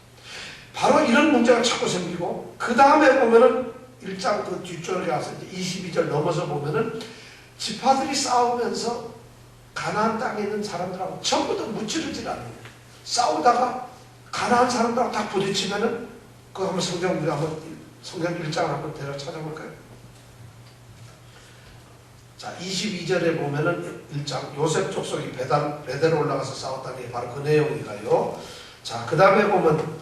바로 이런 문제가 자꾸 생기고 그 다음에 보면은 1장 그 뒷쪽에 가서 이제 22절 넘어서 보면은 지파들이 싸우면서 가나안 땅에 있는 사람들하고 전부 다 무찌르질 않는 거예요. 싸우다가 가나안 사람들하고 다 부딪히면은 그거 한번 우리 한번 성경 1장을 한번 대략 찾아볼까요? 자, 22절에 보면은 1장 요셉 족속이 베델로 올라가서 싸웠다는 게 바로 그 내용이가요. 자, 그 다음에 보면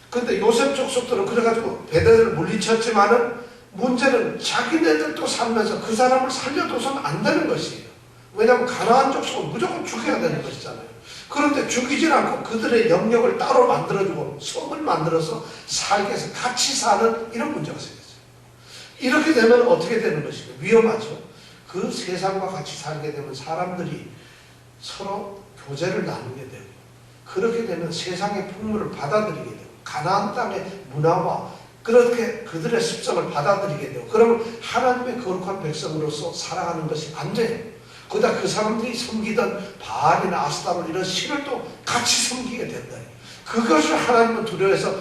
근데 요셉 족속들은 그래가지고 베델을 물리쳤지만은 문제는 자기네들도 살면서 그 사람을 살려둬서는 안 되는 것이에요. 왜냐하면 가나안 족속은 무조건 죽여야 되는 것이잖아요. 그런데 죽이질 않고 그들의 영역을 따로 만들어주고 성을 만들어서 살게 해서 같이 사는 이런 문제가 생겼어요. 이렇게 되면 어떻게 되는 것이죠? 위험하죠. 그 세상과 같이 살게 되면 사람들이 서로 교제를 나누게 되고 그렇게 되면 세상의 풍물을 받아들이게 되고 가나안 땅의 문화와 그렇게 그들의 습성을 받아들이게 되고 그러면 하나님의 거룩한 백성으로서 살아가는 것이 안 돼요. 거기다 그 사람들이 섬기던 바알이나 아스타로 이런 신을 또 같이 섬기게 된다. 그것을 하나님은 두려워해서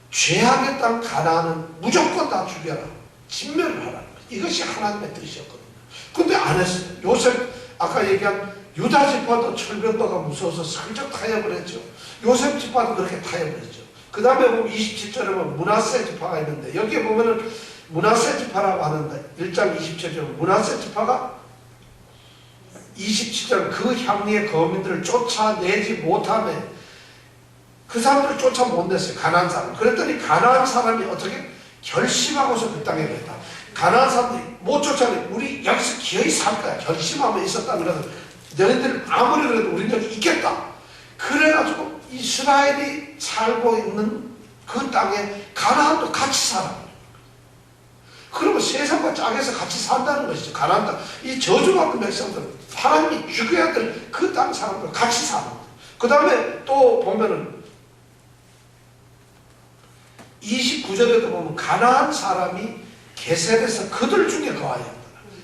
죄악의 땅 가나안은 무조건 다 죽여라. 진멸을 하라는 거예요. 이것이 하나님의 뜻이었거든요. 근데 안 했어요. 요셉 아까 얘기한 유다 지파도 철병거가 무서워서 슬쩍 타협을 했죠. 요셉 지파도 그렇게 타협을 했죠. 그 다음에 보면 27절에 보면 므낫세 지파가 있는데 여기에 보면은 므낫세 지파라고 하는데 1장 27절 므낫세 지파가 27절 그 향리의 거민들을 쫓아내지 못하며 그 사람들을 쫓아 못 냈어요. 가나안 사람. 그랬더니 가나안 사람이 어떻게 결심하고서 그 땅에 갔다. 가나안 사람들이 못 쫓아내. 우리 여기서 기어이 살 거야. 결심하면 있었다. 그래서 너희들 아무리 그래도 우리는 여기 있겠다. 그래가지고 이스라엘이 살고 있는 그 땅에 가나안도 같이 살아. 그러면 세상과 짝에서 같이 산다는 것이죠. 가나안 땅. 이 저주받은 백성들은 하나님이 죽여야 될 그 땅 사람들 같이 사는 거예요. 그 다음에 또 보면은 29절에도 보면 가나안 사람이 게셀에서 그들 중에 거하였다.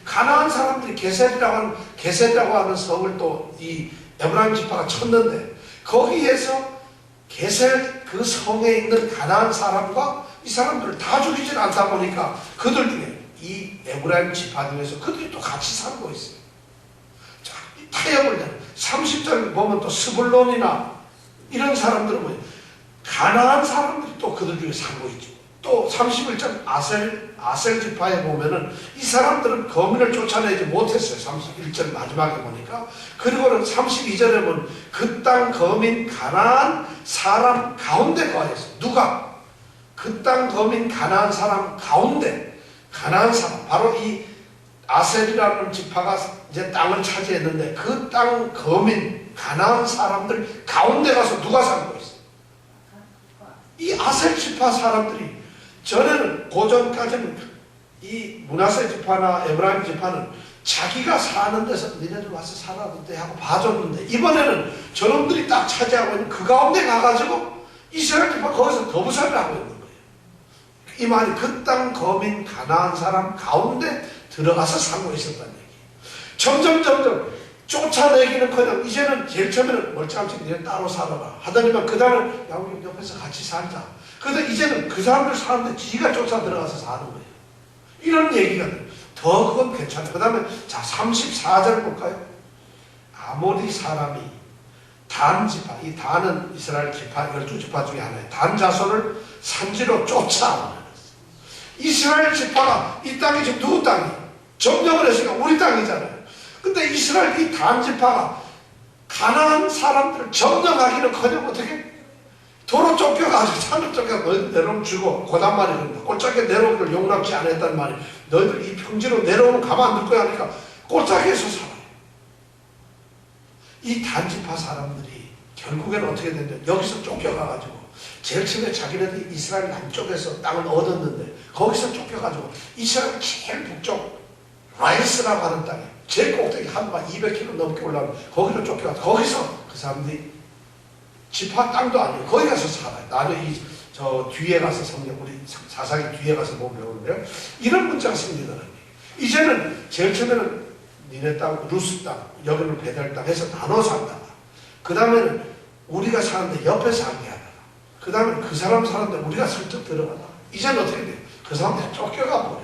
가나안 사람들이 게셀이라고 하는 성을 또 이 에브라임 지파가 쳤는데 거기에서 게셀 그 성에 있는 가나안 사람과 이 사람들을 다 죽이질 않다 보니까 그들 중에 이 에브라임 지파 중에서 그들이 또 같이 살고 있어요. 자, 타협을 해. 30절 보면 또 스불론이나 이런 사람들은 뭐예요? 가나안 사람들이 또 그들 중에 살고 있죠. 또 31절 아셀 지파에 보면은 이 사람들은 거민을 쫓아내지 못했어요. 31절 마지막에 보니까. 그리고는 32절에 보면 그 땅 거민 가나안 사람 가운데 거하였어요. 누가? 그 땅 거민 가나안 사람 가운데 가나안 사람 바로 이 아셀이라는 지파가 이제 땅을 차지했는데 그 땅 거민 가나안 사람들 가운데 가서 누가 살고 있어요? 이 아셀 지파 사람들이 전에는 고전까지는 이 므낫세 지파나 에브라임 지파는 자기가 사는 데서 니네들 와서 살아도 돼 하고 봐줬는데 이번에는 저놈들이 딱 차지하고 있는 그 가운데 가가지고 이스라엘 지파 거기서 거부살을 하고 있는 거예요. 이 말이 그 땅 거민 가나안 사람 가운데 들어가서 살고 있었다는 얘기예요. 점점 쫓아내기는커녕 이제는 제일 처음에는 멀쩡함씩 니네 따로 살아라 하더니만 그 다음에 야 우리 옆에서 같이 살자. 그런데 이제는 그 사람들 사는데 지가 쫓아 들어가서 사는 거예요. 이런 얘기가 돼요. 더 그건 괜찮아요. 그 다음에 자 34절 볼까요? 아모리 사람이 단 지파, 이 단은 이스라엘 지파 12지파 중에 하나예요. 단 자손을 산지로 쫓아 이스라엘 지파가 이 땅이 지금 누구 땅이에요? 점령을 했으니까 우리 땅이잖아요. 근데 이스라엘 이 단 지파가 가나안 사람들을 점령하기는커녕 어떻게 도로 쫓겨가지고 산을 쫓겨 너희들 내려오면 죽어. 고단 말이 그런다. 꼴짝에 내려오는 걸 용납지 않았단 말이 너희들 이 평지로 내려오면 가만 안 둘 거야 하니까 꼴짝에서 살아요. 이 단지파 사람들이 결국에는 어떻게 됐냐 여기서 쫓겨가가지고 제일 처음에 자기네들이 이스라엘 남쪽에서 땅을 얻었는데 거기서 쫓겨가지고 이스라엘 제일 북쪽 라이스라고 하는 땅에 제일 꼭대기 한반 200km 넘게 올라오면 거기로 쫓겨가지고 거기서 그 사람들이 지파 땅도 아니에요. 거기 가서 살아요. 나중에 저 뒤에 가서 성경 우리 사사기 뒤에 가서 보면 배우는데요. 이런 문제가 생기더라고요. 이제는 제일 처음에는 니네 땅, 루스 땅, 여기는 베델 땅 해서 나눠 산다가 그 다음에는 우리가 사는데 옆에 살게 하다가 그 다음에 그 사람 사는데 우리가 슬쩍 들어가다가 이제는 어떻게 돼요? 그 그 사람들이 쫓겨가 버려요.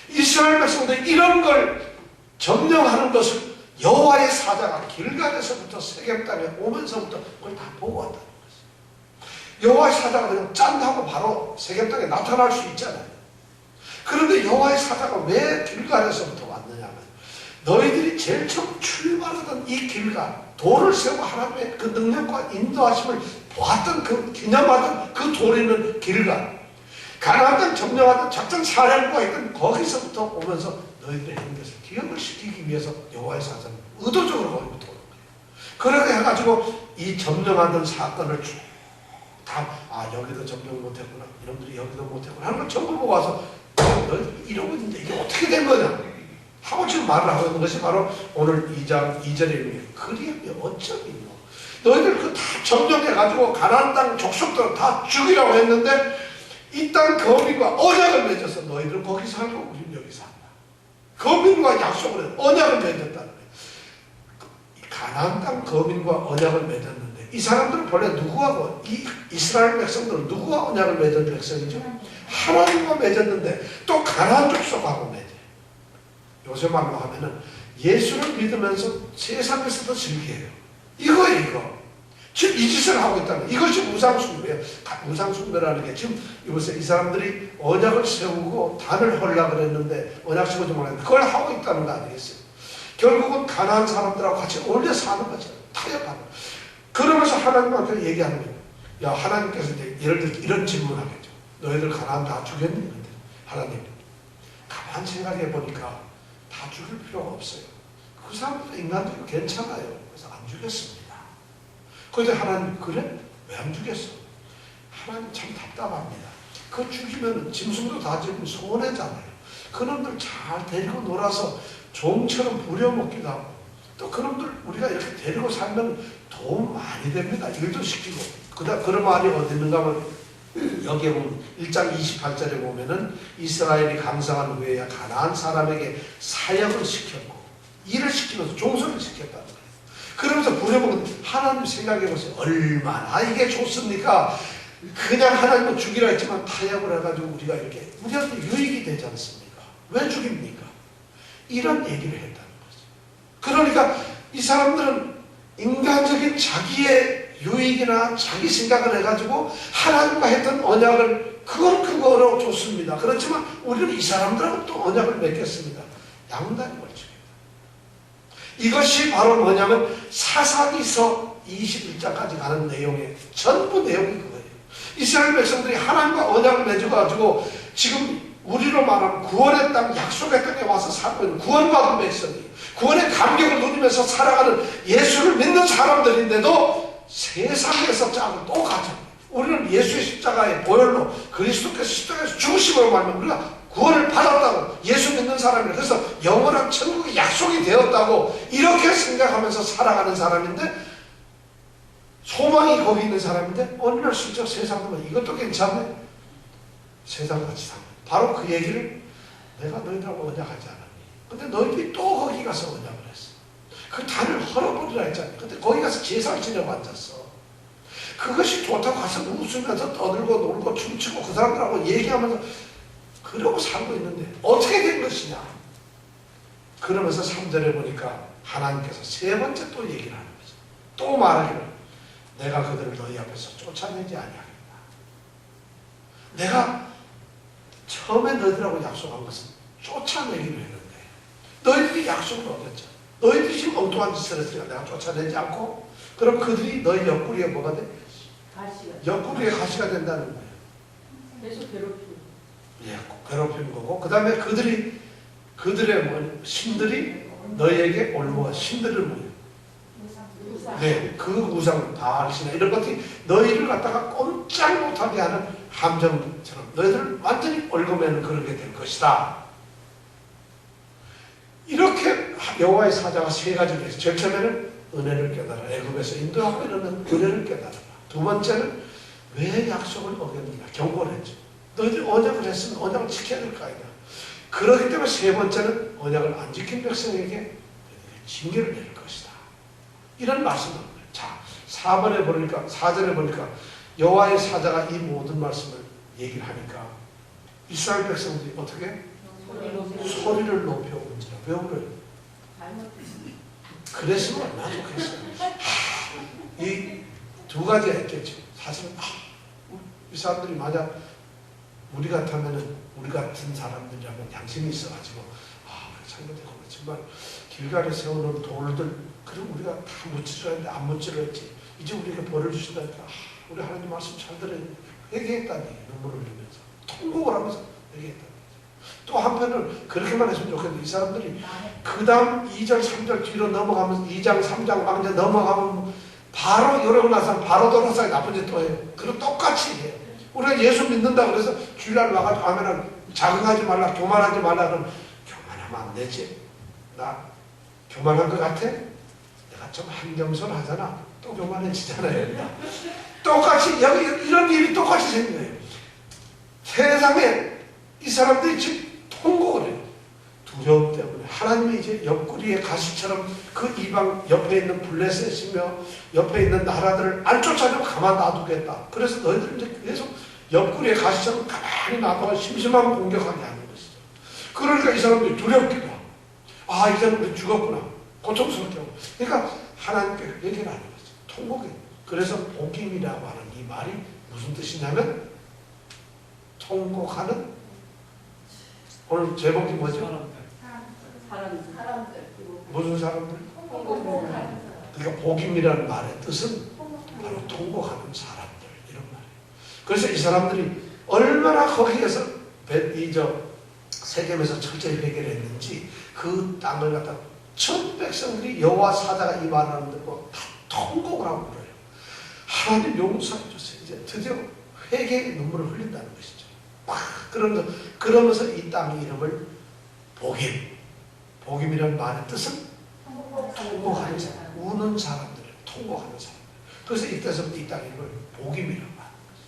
이스라엘 백성들이 이런 걸 점령하는 것을 여호와의 사자가 길갈에서부터 세겜 땅에 오면서부터 그걸 다 보고 왔다는 거죠. 여호와의 사자가 그냥 짠 하고 바로 세겜 땅에 나타날 수 있잖아요. 그런데 여호와의 사자가 왜 길갈에서부터 왔느냐면 너희들이 제일 처음 출발하던 이 길갈, 돌을 세우고 하나님의 그 능력과 인도하심을 보았던 그 기념하던 그 돌이 있는 길갈, 가나안 땅 점령하던 작전 사령부가 있던 거기서부터 오면서 너희들의 행동을 기억을 시키기 위해서 여호와의 사자는 의도적으로 거기부터 오는 거예요. 그렇게 해가지고 이 점령하던 사건을 쭉 다 여기도 점령 못했구나, 이놈들이 여기도 못했구나 하는 걸 전부 보고 와서 너희들 이러고 있는데 이게 어떻게 된 거냐 하고 지금 말을 하고 있는 것이 바로 오늘 2장 2절에 있는 그리하여 어쩌겠노. 너희들 그 다 점령해가지고 가나안 땅 족속들을 다 죽이라고 했는데 이 땅 거민과 언약을 맺어서 너희들은 거기 살고 우리는 여기 산다. 거민과 약속을 해서 언약을 맺었다는 거예요. 가나안 땅 거민과 언약을 맺었는데 이 사람들은 본래 누구하고, 이 이스라엘 백성들은 누구와 언약을 맺은 백성이죠? 하나님과 맺었는데 또 가나안 족속하고 맺어요. 요새 말로 하면은 예수를 믿으면서 세상에서도 즐겨요. 이거예요, 이거. 지금 이 짓을 하고 있다는 거예요. 이것이 우상숭배예요. 우상숭배라는 게 지금 이보세요. 이 사람들이 언약을 세우고 단을 헐라 그랬는데 언약 세우지 말았는데 그걸 하고 있다는 거 아니겠어요? 결국은 가나안 사람들하고 같이 어울려 사는 거죠. 타협하는 거예요. 그러면서 하나님한테 얘기하는 거예요. 야, 하나님께서 이제 예를 들어 이런 질문하겠죠. 너희들 가나안 다 죽였니? 근데 하나님, 가만 생각해 보니까 다 죽일 필요가 없어요. 그 사람들은 인간적으로 괜찮아요. 그래서 안 죽였습니다. 그런데 하나님, 그래? 왜 안 죽였어? 하나님 참 답답합니다. 그거 죽이면 짐승도 다 지금 손해잖아요. 그놈들 잘 데리고 놀아서 종처럼 부려먹기도 하고 또 그놈들 우리가 이렇게 데리고 살면 도움 많이 됩니다. 일도 시키고. 그런 말이 어디 있는가 하면 여기에 보면 1장 28절에 보면은 이스라엘이 강성한 후에야 가나안 사람에게 사역을 시켰고 일을 시키면서 종소리를 시켰다는 거예요. 그러면서 부려먹은 하나님 생각해 보세요. 얼마나 이게 좋습니까? 그냥 하나님은 죽이라 했지만 타협을 해가지고 우리가 이렇게 우리한테 유익이 되지 않습니까? 왜 죽입니까? 이런 얘기를 했다는 거죠. 그러니까 이 사람들은 인간적인 자기의 유익이나 자기 생각을 해가지고 하나님과 했던 언약을 그거로 줬습니다. 그렇지만 우리는 이 사람들하고 또 언약을 맺겠습니다. 양다리 걸칩니다. 이것이 바로 뭐냐면 사사기서 21장까지 가는 내용의 전부 내용이 그거예요. 이스라엘 백성들이 하나님과 언약을 맺어가지고 지금 우리로 말하면 구원의 땅, 약속의 땅에 와서 살고 있는 구원받은 백성이, 구원의 감격을 누리면서 살아가는 예수를 믿는 사람들인데도 세상에서 짝을 또 가져. 우리는 예수의 십자가의 보혈로 그리스도께서 십자가에서 죽으심으로 말하면 우리가 구원을 받았다고, 예수 믿는 사람이 그래서 영원한 천국의 약속이 되었다고 이렇게 생각하면서 살아가는 사람인데, 소망이 거기 있는 사람인데 어느 날 슬쩍 세상 보면 이것도 괜찮네, 세상같이 사는. 바로 그 얘기를 내가 너희들하고 언약하지 않았니? 근데 너희들이 또 거기 가서 언약을 했어. 그 단을 헐어버리라 했잖아. 근데 거기 가서 제사를 지내고 앉았어. 그것이 좋다고 가서 웃으면서 떠들고 놀고 춤추고 그 사람들하고 얘기하면서 그러고 살고 있는데 어떻게 된 것이냐? 그러면서 3절에 보니까 하나님께서 세 번째 또 얘기를 하는 거죠. 또 말하기를 내가 그들을 너희 앞에서 쫓아내지 아니하겠다. 내가 처음에 너희들하고 약속한 것은 쫓아내기로 했는데 너희들이 약속을 어겼죠. 너희들이 지금 엉뚱한 짓을 했으니까 내가 쫓아내지 않고, 그럼 그들이 너희 옆구리에 뭐가 돼? 옆구리에 가시가 된다는 거예요. 계속 괴롭히고. 예, 괴롭히는 거고, 그 다음에 그들의 신들이 너희에게 올무와 신들을 뭐예요? 네, 그 우상, 바알이나 이런 것들이 너희를 갖다가 꼼짝 못하게 하는 함정처럼 너희들을 완전히 얽어매는 그렇게 될 것이다. 이렇게 여호와의 사자가 세 가지를 해서, 제일 처음에는 은혜를 깨달아, 애굽에서 인도하고 이러는 은혜를 깨달아. 두 번째는 왜 약속을 어겼느냐, 경고를 했죠. 너희들이 언약을 했으면 언약을 지켜야 될 거 아니냐. 그렇기 때문에 세 번째는 언약을 안 지킨 백성에게 징계를 내릴 것이다. 이런 말씀을. 자, 4절에 보니까 여호와의 사자가 이 모든 말씀을 얘기를 하니까 이스라엘 백성들이 어떻게? 소리로 소리를 높여 운지라. 왜 그래요? 잘못했습니다. 그랬으면 얼마나 좋겠어요. 이 두 가지가 있겠죠. 사실은 이 사람들이 만약 우리 같으면은 우리 같은 사람들이라면 양심이 있어가지고 잘못했고 정말 길가에 세우는 돌들 그럼 우리가 다 묻히려 했는데 안 묻히려 했지. 이제 우리에게 벌을 주신다니까 우리 하나님 말씀 잘 들어야 회개했다니 눈물을 흘리면서 통곡을 하면서 회개했다니. 또 한편은 그렇게만 했으면 좋겠는데 이 사람들이 그 다음 2절 3절 뒤로 넘어가면서 2장 3장 왕자 넘어가면 바로 이러고 나서 바로 돌아서 나쁜 짓 또 해요. 그리고 똑같이 해요. 우리가 예수 믿는다 그래서 주일날 와가지고 하면은 자극하지 말라 교만하지 말라 그러면 교만하면 안 되지. 나 교만한 것 같아? 내가 좀 한경솔하잖아. 또 교만해지잖아요. 똑같이 여기 이런 일이 똑같이 생겨요. 세상에 이 사람들이 지금 통곡을 해요. 두려움 때문에 하나님이 이제 옆구리의 가시처럼 그 이방 옆에 있는 블레셋이며 옆에 있는 나라들을 안 쫓아내고 가만 놔두겠다. 그래서 너희들 이제 계속 옆구리의 가시처럼 가만히 놔두고 심심하면 공격하게 하는 것이죠. 그러니까 이 사람들이 두렵기도 하고 이제는 우리 죽었구나. 고통스럽게 하고. 그러니까 하나님께 얘기를 하는 거죠. 통곡이에요. 그래서 복임이라고 하는 이 말이 무슨 뜻이냐면 통곡하는 오늘 제목이 뭐죠? 사람들. 무슨 사람들? 그러니까 복임이라는 말의 뜻은 바로 통곡하는 사람들 이런 말이에요. 그래서 이 사람들이 얼마나 거기에서 세겜에서 철저히 회개를 했는지 그 땅을 갖다가 전 백성들이 여호와 사자가 이 말을 듣고 다 통곡을 하고 그래요. 하나님 용서해 주세요. 이제 드디어 회개의 눈물을 흘린다는 것이죠. 그러면서 이 땅 이름을 복임이라는 말의 뜻은 통곡하는 사람, 우는 사람들, 통곡하는 사람들. 그래서 이때서부터 이 땅 이름을 복임이라고 하는 거죠.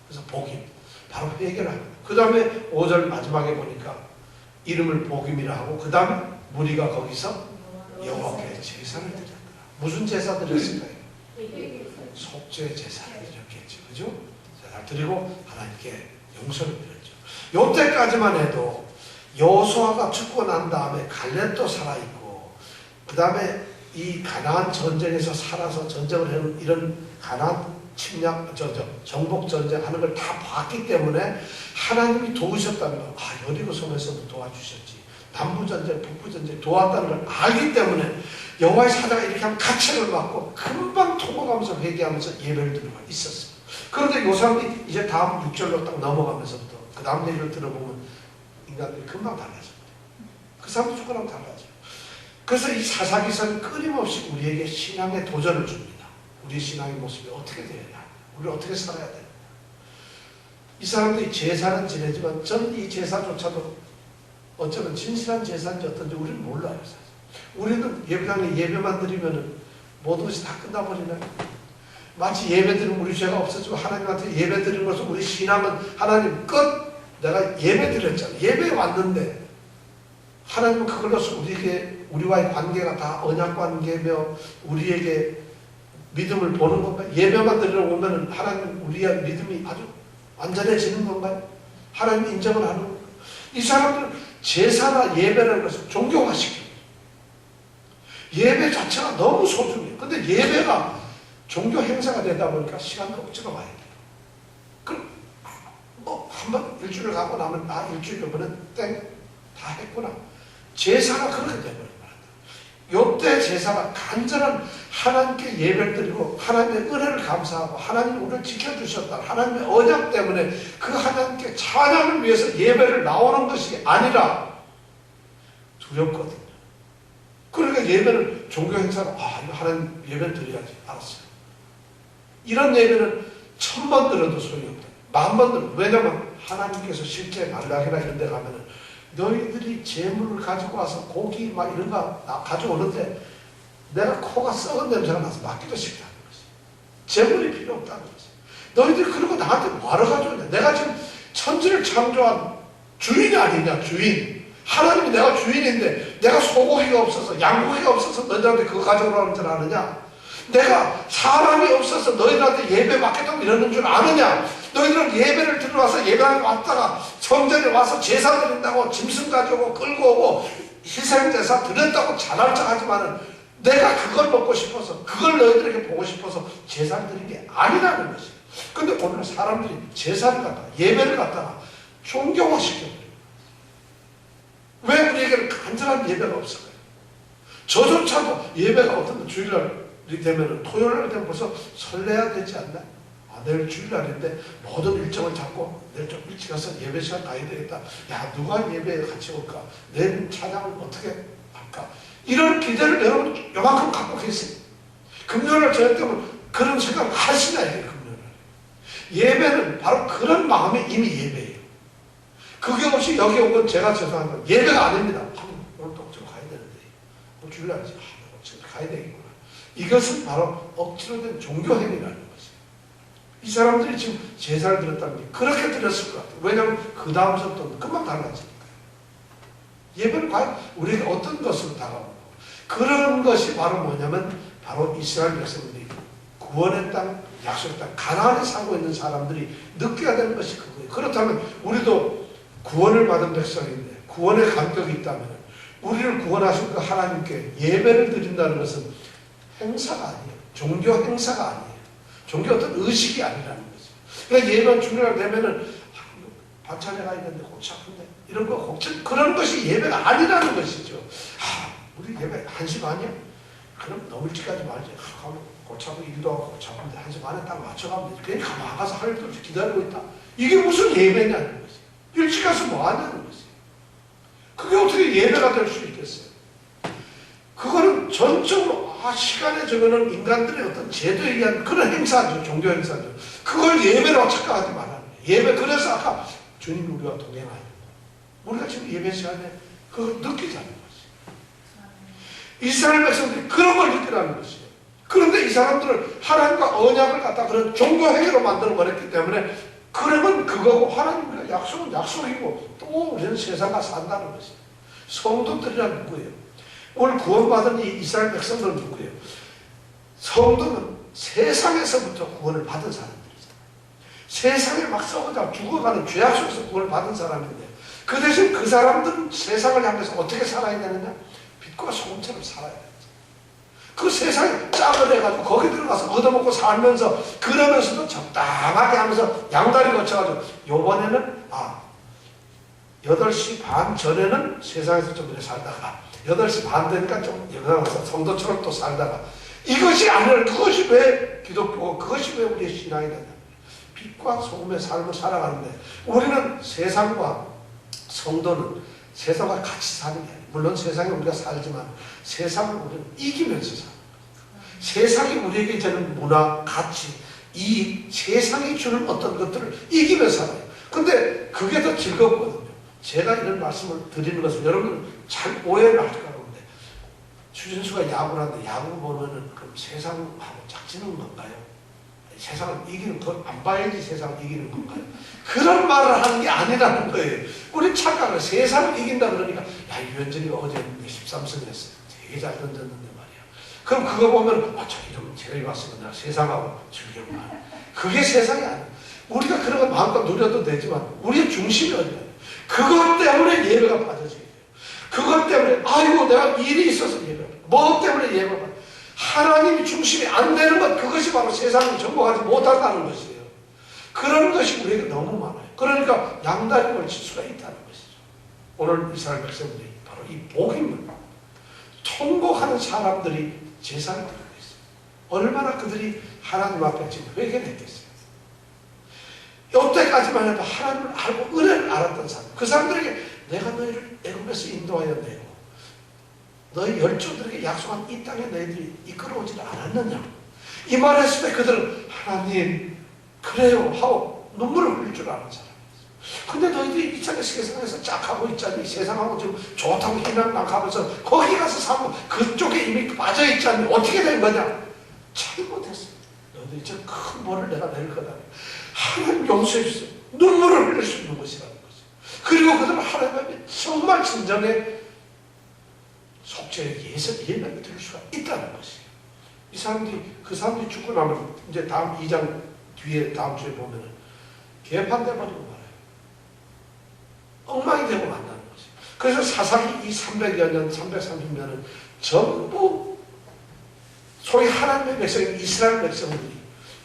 그래서 복임, 바로 회개를 하는 거예요. 그 다음에 5절 마지막에 보니까 이름을 복임이라 하고 그 다음에 무리가 거기서 여호와께 제사를 드렸더라. 무슨 제사 드렸을까요? 속죄 제사를 드렸겠죠. 그죠? 제사를 드리고 하나님께 용서를 드렸죠. 요때까지만 해도 여호수아가 죽고 난 다음에 갈렙도 살아있고 그 다음에 이 가나안 전쟁에서 살아서 전쟁을 하는 이런 가나안 침략, 정복 전쟁하는 걸 다 봤기 때문에 하나님이 도우셨다는 거. 여리고 성에서도 도와주셨지. 남부 전쟁, 북부 전쟁 도왔다는 걸 알기 때문에 여호와의 사자가 이렇게 하면 가책을 받고 금방 통곡하면서 회개하면서 예배를 드리고 있었어요. 그런데 요 사람이 이제 다음 6절로 딱 넘어가면서부터 그 다음 얘기를 들어보면 인간들이 금방 달라져요. 그 사람도 죽어나면 달라져요. 그래서 이 사사기서는 끊임없이 우리에게 신앙의 도전을 줍니다. 우리 신앙의 모습이 어떻게 되어야 하냐, 우리 어떻게 살아야 되냐. 이 사람들이 제사는 지내지만 전 이 제사조차도 어쩌면 진실한 제사인지 어떤지 우리는 몰라요. 사실. 우리는 예배당에 예배만 드리면은 모든 것이 다 끝나버리나요? 마치 예배 드리면 우리 죄가 없어지고 하나님한테 예배 드리는 것은 우리 신앙은 하나님 끝! 내가 예배 드렸잖아. 예배에 왔는데 하나님은 그걸로서 우리에게 우리와의 관계가 다 언약 관계며 우리에게 믿음을 보는 건가요? 예배만 드리러 오면 하나님 우리의 믿음이 아주 완전해지는 건가요? 하나님 인정을 하는 건가요? 이 사람들은 제사나 예배라는 것을 종교화시켜요. 예배 자체가 너무 소중해요. 근데 예배가 종교 행사가 되다 보니까 시간도 억지로 와야 돼요. 그럼 한번 일주일 가고 나면 일주일 이번엔 다 했구나. 제사가 그렇게 되어버린 거예요. 요때 제사가 간절한 하나님께 예배를 드리고 하나님의 은혜를 감사하고 하나님 우리를 지켜주셨다. 하나님의 언약 때문에 그 하나님께 찬양을 위해서 예배를 나오는 것이 아니라 두렵거든요. 그러니까 예배를 종교 행사로 하나님 예배를 드려야지. 알았어요. 이런 예배는 1000번 들어도 소용이 없다. 10,000번 들어도. 왜냐면 하나님께서 실제 말라기나 이런 데 가면은 너희들이 재물을 가지고 와서 고기 막 이런 거 가져오는데 내가 코가 썩은 냄새가 나서 맡기도 싫다는 거지. 재물이 필요 없다는 거지. 너희들이 그런 거 나한테 뭐하러 가져오냐. 내가 지금 천지를 창조한 주인이 아니냐. 주인. 하나님이 내가 주인인데 내가 소고기가 없어서 양고기가 없어서 너희들한테 그거 가져오라는 줄 아느냐. 내가 사람이 없어서 너희들한테 예배 맡겠다고 이러는 줄 아느냐. 너희들은 예배를 들어와서 예배하러 왔다가 성전에 와서 제사 드린다고 짐승 가지고 끌고 오고 희생제사 드렸다고 자랑을 하지만은 내가 그걸 먹고 싶어서 그걸 너희들에게 보고 싶어서 제사를 드린 게 아니라는 것이에요. 근데 오늘 사람들이 제사를 갖다가 예배를 갖다가 종교화시켜버려요. 왜 우리에게는 간절한 예배가 없을까요? 저조차도 예배가 어떤 주일날이 되면 토요일날 되면 벌써 설레야 되지 않나? 아, 내일 주일날인데 모든 일정을 잡고 내일 좀 일찍 가서 예배 시간 가야 되겠다. 야, 누가 예배에 같이 올까? 내일 찬양을 어떻게 할까? 이런 기대를 여러분 요만큼 갖고 계세요. 금요일날 저녁 때면 그런 생각을 하시나요? 금요일날 예배는 바로 그런 마음이 이미 예배예요. 그게 없이 여기 온 건 제가 죄송한 건 예배가 아닙니다. 오늘도 억지로 가야 되는데 주일날이지. 억지로 가야 되겠구나. 이것은 바로 억지로 된 종교행위라는 것이에요. 이 사람들이 지금 제사를 드렸다는 게 그렇게 드렸을 것 같아요. 왜냐하면 그 다음부터는 금방 달라지니까요. 예배는 과연 우리에게 어떤 것으로 다가오고 그런 것이 바로 뭐냐면 바로 이스라엘 백성들이 구원의 땅, 약속의 땅, 가나안에 살고 있는 사람들이 느껴야 되는 것이 그거예요. 그렇다면 우리도 구원을 받은 백성인데 구원의 감격이 있다면 우리를 구원하신 그 하나님께 예배를 드린다는 것은 행사가 아니에요. 종교 행사가 아니에요. 종교 어떤 의식이 아니라는 거죠. 그러니까 예배 주일날 되면은 반찬에 가 있는데 골치 아픈데 이런 거 걱정 그런 것이 예배가 아니라는 것이죠. 우리 예배 1시 반이야? 그럼 너무 일찍 가지 말지. 가면 골치 아프고 일도 하고 골치 아픈데 1시 반에 딱 맞춰가면 되지. 괜히 가만 가서 할 일도 없이 기다리고 있다. 이게 무슨 예배냐는 거지. 일찍 가서 뭐 하냐는 거지. 그게 어떻게 예배가 될 수 있겠어요? 그거는 전적으로 시간에 저거는 인간들의 어떤 제도에 의한 그런 행사죠. 종교 행사죠. 그걸 예배라고 착각하지 말라는 거예요. 예배 그래서 아까 주님이 우리와 동행하는 우리가 지금 예배 시간에 그걸 느끼지 않는 거지. 이스라엘 백성들이 그런 걸 느끼라는 것이에요. 그런데 이 사람들은 하나님과 언약을 갖다 그런 종교 행위로 만들어 버렸기 때문에 그러면 그거고 하나님과 약속은 약속이고 또 우리는 세상과 산다는 것이에요. 성도들이란 누구예요? 오늘 구원받은 이 이스라엘 백성들은 누구예요? 성도는 세상에서부터 구원을 받은 사람들이죠. 세상에 막 썩어져 죽어가는 죄악 속에서 구원을 받은 사람인데 그 대신 그 사람들은 세상을 향해서 어떻게 살아야 되느냐? 빛과 소금처럼 살아야 되죠. 그 세상에 짝을 해가지고 거기 들어가서 얻어먹고 살면서 그러면서도 적당하게 하면서 양다리 거쳐가지고 요번에는 8시 반 전에는 세상에서 좀 이렇게 살다가 8시 반 되니까 좀 여기서 성도처럼 또 살다가 이것이 아니라 그것이 왜 기독교고 그것이 왜 우리의 신앙이 되냐. 빛과 소금의 삶을 살아가는데 우리는 세상과 성도는 세상과 같이 사는 게 아니에요. 물론 세상에 우리가 살지만 세상을 우리는 이기면서 사는 거예요. 세상이 우리에게 주는 문화, 가치, 이 세상이 주는 어떤 것들을 이기면서 살아요. 근데 그게 더 즐겁거든요. 제가 이런 말씀을 드리는 것은 여러분들 잘 오해를 할까 그러는데 추진수가 야구를 하는데 야구 보면은 그럼 세상하고 짝지는 건가요? 세상을 이기는 걸 안 봐야지 세상을 이기는 건가요? 그런 말을 하는 게 아니라는 거예요. 우리 착각을 세상을 이긴다 그러니까 야 유현진이가 어제 13승을 했어요. 되게 잘 던졌는데 말이야. 그럼 그거 보면 저 이러면 제가 왔으면 내가 세상하고 즐겨봐. 그게 세상이 아니에요. 우리가 그런 거 마음껏 누려도 되지만 우리의 중심이 어디야? 그것 때문에 예배가 빠져지게 돼요. 그것 때문에 아이고 내가 일이 있어서 예배를 뭐 때문에 예배를 받아. 하나님이 중심이 안 되는 것 그것이 바로 세상을 정복하지 못한다는 것이에요. 그런 것이 우리에게 너무 많아요. 그러니까 양다리 걸칠 수가 있다는 것이죠. 오늘 이스라엘 백성들이 바로 이 복임을 통곡하는 사람들이 제사를 드리고 있어요. 얼마나 그들이 하나님 앞에 지금 회개를 했겠어요. 이때까지만 해도 하나님을 알고 은혜를 알았던 사람 그 사람들에게 내가 너희를 애굽에서 인도하여 내고 너희 열조들에게 약속한 이 땅에 너희들이 이끌어오지 않았느냐 이 말했을 때 그들은 하나님 그래요 하고 눈물을 흘릴 줄 아는 사람이었어요. 근데 너희들이 이 땅에 세상에서 짝하고 있잖니 세상하고 지금 좋다고 희망망하면서 거기 가서 살고 그쪽에 이미 빠져있잖니 어떻게 된 거냐 잘못했어요. 너희들이 저 큰 벌을 내가 내릴 거다. 하나님 용서해 주세요. 눈물을 흘릴 수 있는 것이라는 거죠. 그리고 그들은 하나님 앞에 정말 진정의 속죄의 예배가 될 수가 있다는 것이에요. 이 사람들이 그 사람들이 죽고 나면 이제 다음 2장 뒤에 다음 주에 보면은 개판돼버리고 말아요. 엉망이 되고 만다는 거지. 그래서 사사기 이 300여 년, 330년은 전부 소위 하나님의 백성, 이스라엘 백성들이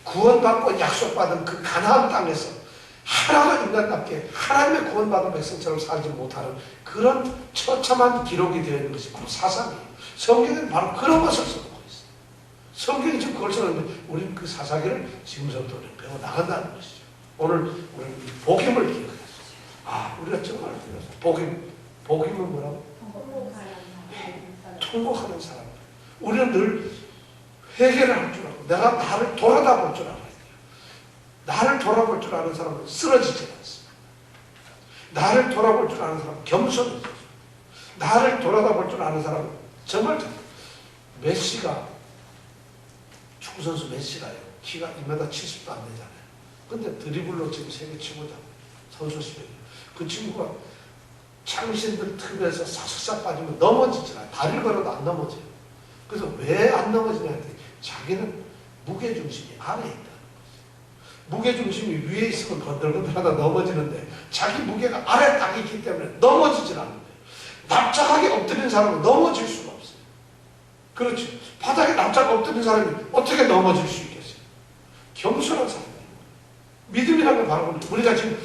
구원받고 약속받은 그 가나안 땅에서 하나도 인간답게 하나님의 구원받은 백성처럼 살지 못하는 그런 처참한 기록이 되어 있는 것이 바로 사사기예요. 성경은 바로 그런 것을 써놓고 있어요. 성경이 지금 그걸 써놓는데 우리는 그 사사기를 지금부터 배워 나간다는 것이죠. 오늘 우리는 이 복음을 기억해서 우리가 정말 복음은 뭐라고? 통곡하는 사람. 우리는 늘 회개를 할 줄 알고 내가 나를 돌아다볼 줄 알아야 돼요. 나를 돌아볼 줄 아는 사람은 쓰러지지 않습니다. 나를 돌아볼 줄 아는 사람은 겸손해져요. 나를 돌아다볼 줄 아는 사람은 정말 메시가 축구선수 메시가요. 키가 2m 70도 안 되잖아요. 근데 드리블로 지금 세계 최고다. 선수 수준이. 그 친구가 장신들 틈에서 싹싹 빠지면 넘어지지 않아요. 다리를 걸어도 안 넘어져요. 그래서 왜 안 넘어지냐 했더니 자기는 무게중심이 안에 있다. 무게중심이 위에 있으면 건들건들하다 넘어지는데 자기 무게가 아래 딱 있기 때문에 넘어지질 않는데 납작하게 엎드린 사람은 넘어질 수가 없어요. 그렇죠. 바닥에 납작 엎드린 사람이 어떻게 넘어질 수 있겠어요? 겸손한 사람이에요. 믿음이라는 건 바로 우리가 지금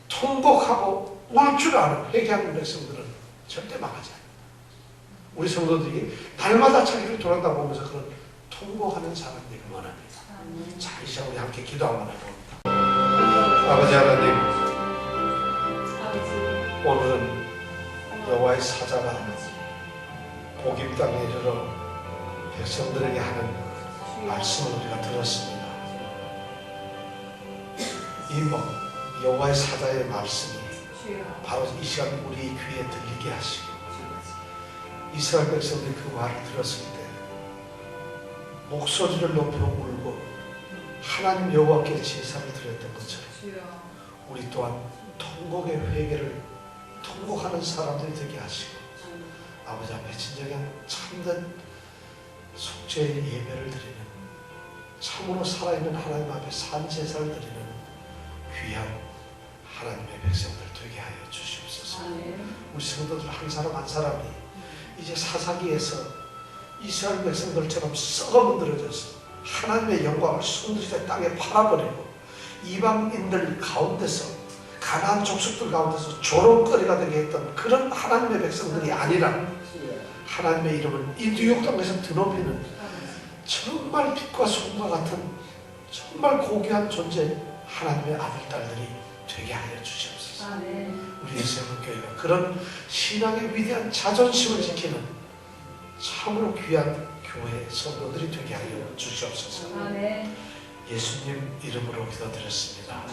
통곡하고 울 줄 아는 회개하는 백성들은 절대 망하지 않아요. 우리 성도들이 날마다 자기를 돌아다보면서 그런 통곡하는 사람들을 원합니다. 자, 이 시간 우리 함께 기도 한번 해봅니다. 아버지 하나님, 오늘은 여호와의 사자가 복임 땅에 이르러 백성들에게 하는 말씀을 우리가 들었습니다. 이 여호와의 사자의 말씀이 바로 이 시간 우리 귀에 들리게 하시고 이스라엘 백성들이 그 말을 들었을 때 목소리를 높여 울고 하나님 여호와께 제사를 드렸던 것처럼 우리 또한 통곡의 회개를 통곡하는 사람들이 되게 하시고 아버지 앞에 진정한 참된 속죄의 예배를 드리는 참으로 살아있는 하나님 앞에 산제사를 드리는 귀한 하나님의 백성들 되게 하여 주시옵소서. 우리 성도들 한 사람 한 사람이 이제 사사기에서 이스라엘 백성들처럼 썩어문드러져서 하나님의 영광을 손들이대 땅에 팔아버리고 이방인들 가운데서 가나안 족속들 가운데서 조롱거리가 되게 했던 그런 하나님의 백성들이 아니라 하나님의 이름을 이 뉴욕 땅에서 드높이는 정말 빛과 소금과 같은 정말 고귀한 존재 하나님의 아들 딸들이 되게 하여 주시옵소서. 우리의 세븐교회가 그런 신앙의 위대한 자존심을 지키는 참으로 귀한 교회 성도들이 되게 하여 주시옵소서. 예수님 이름으로 기도드렸습니다.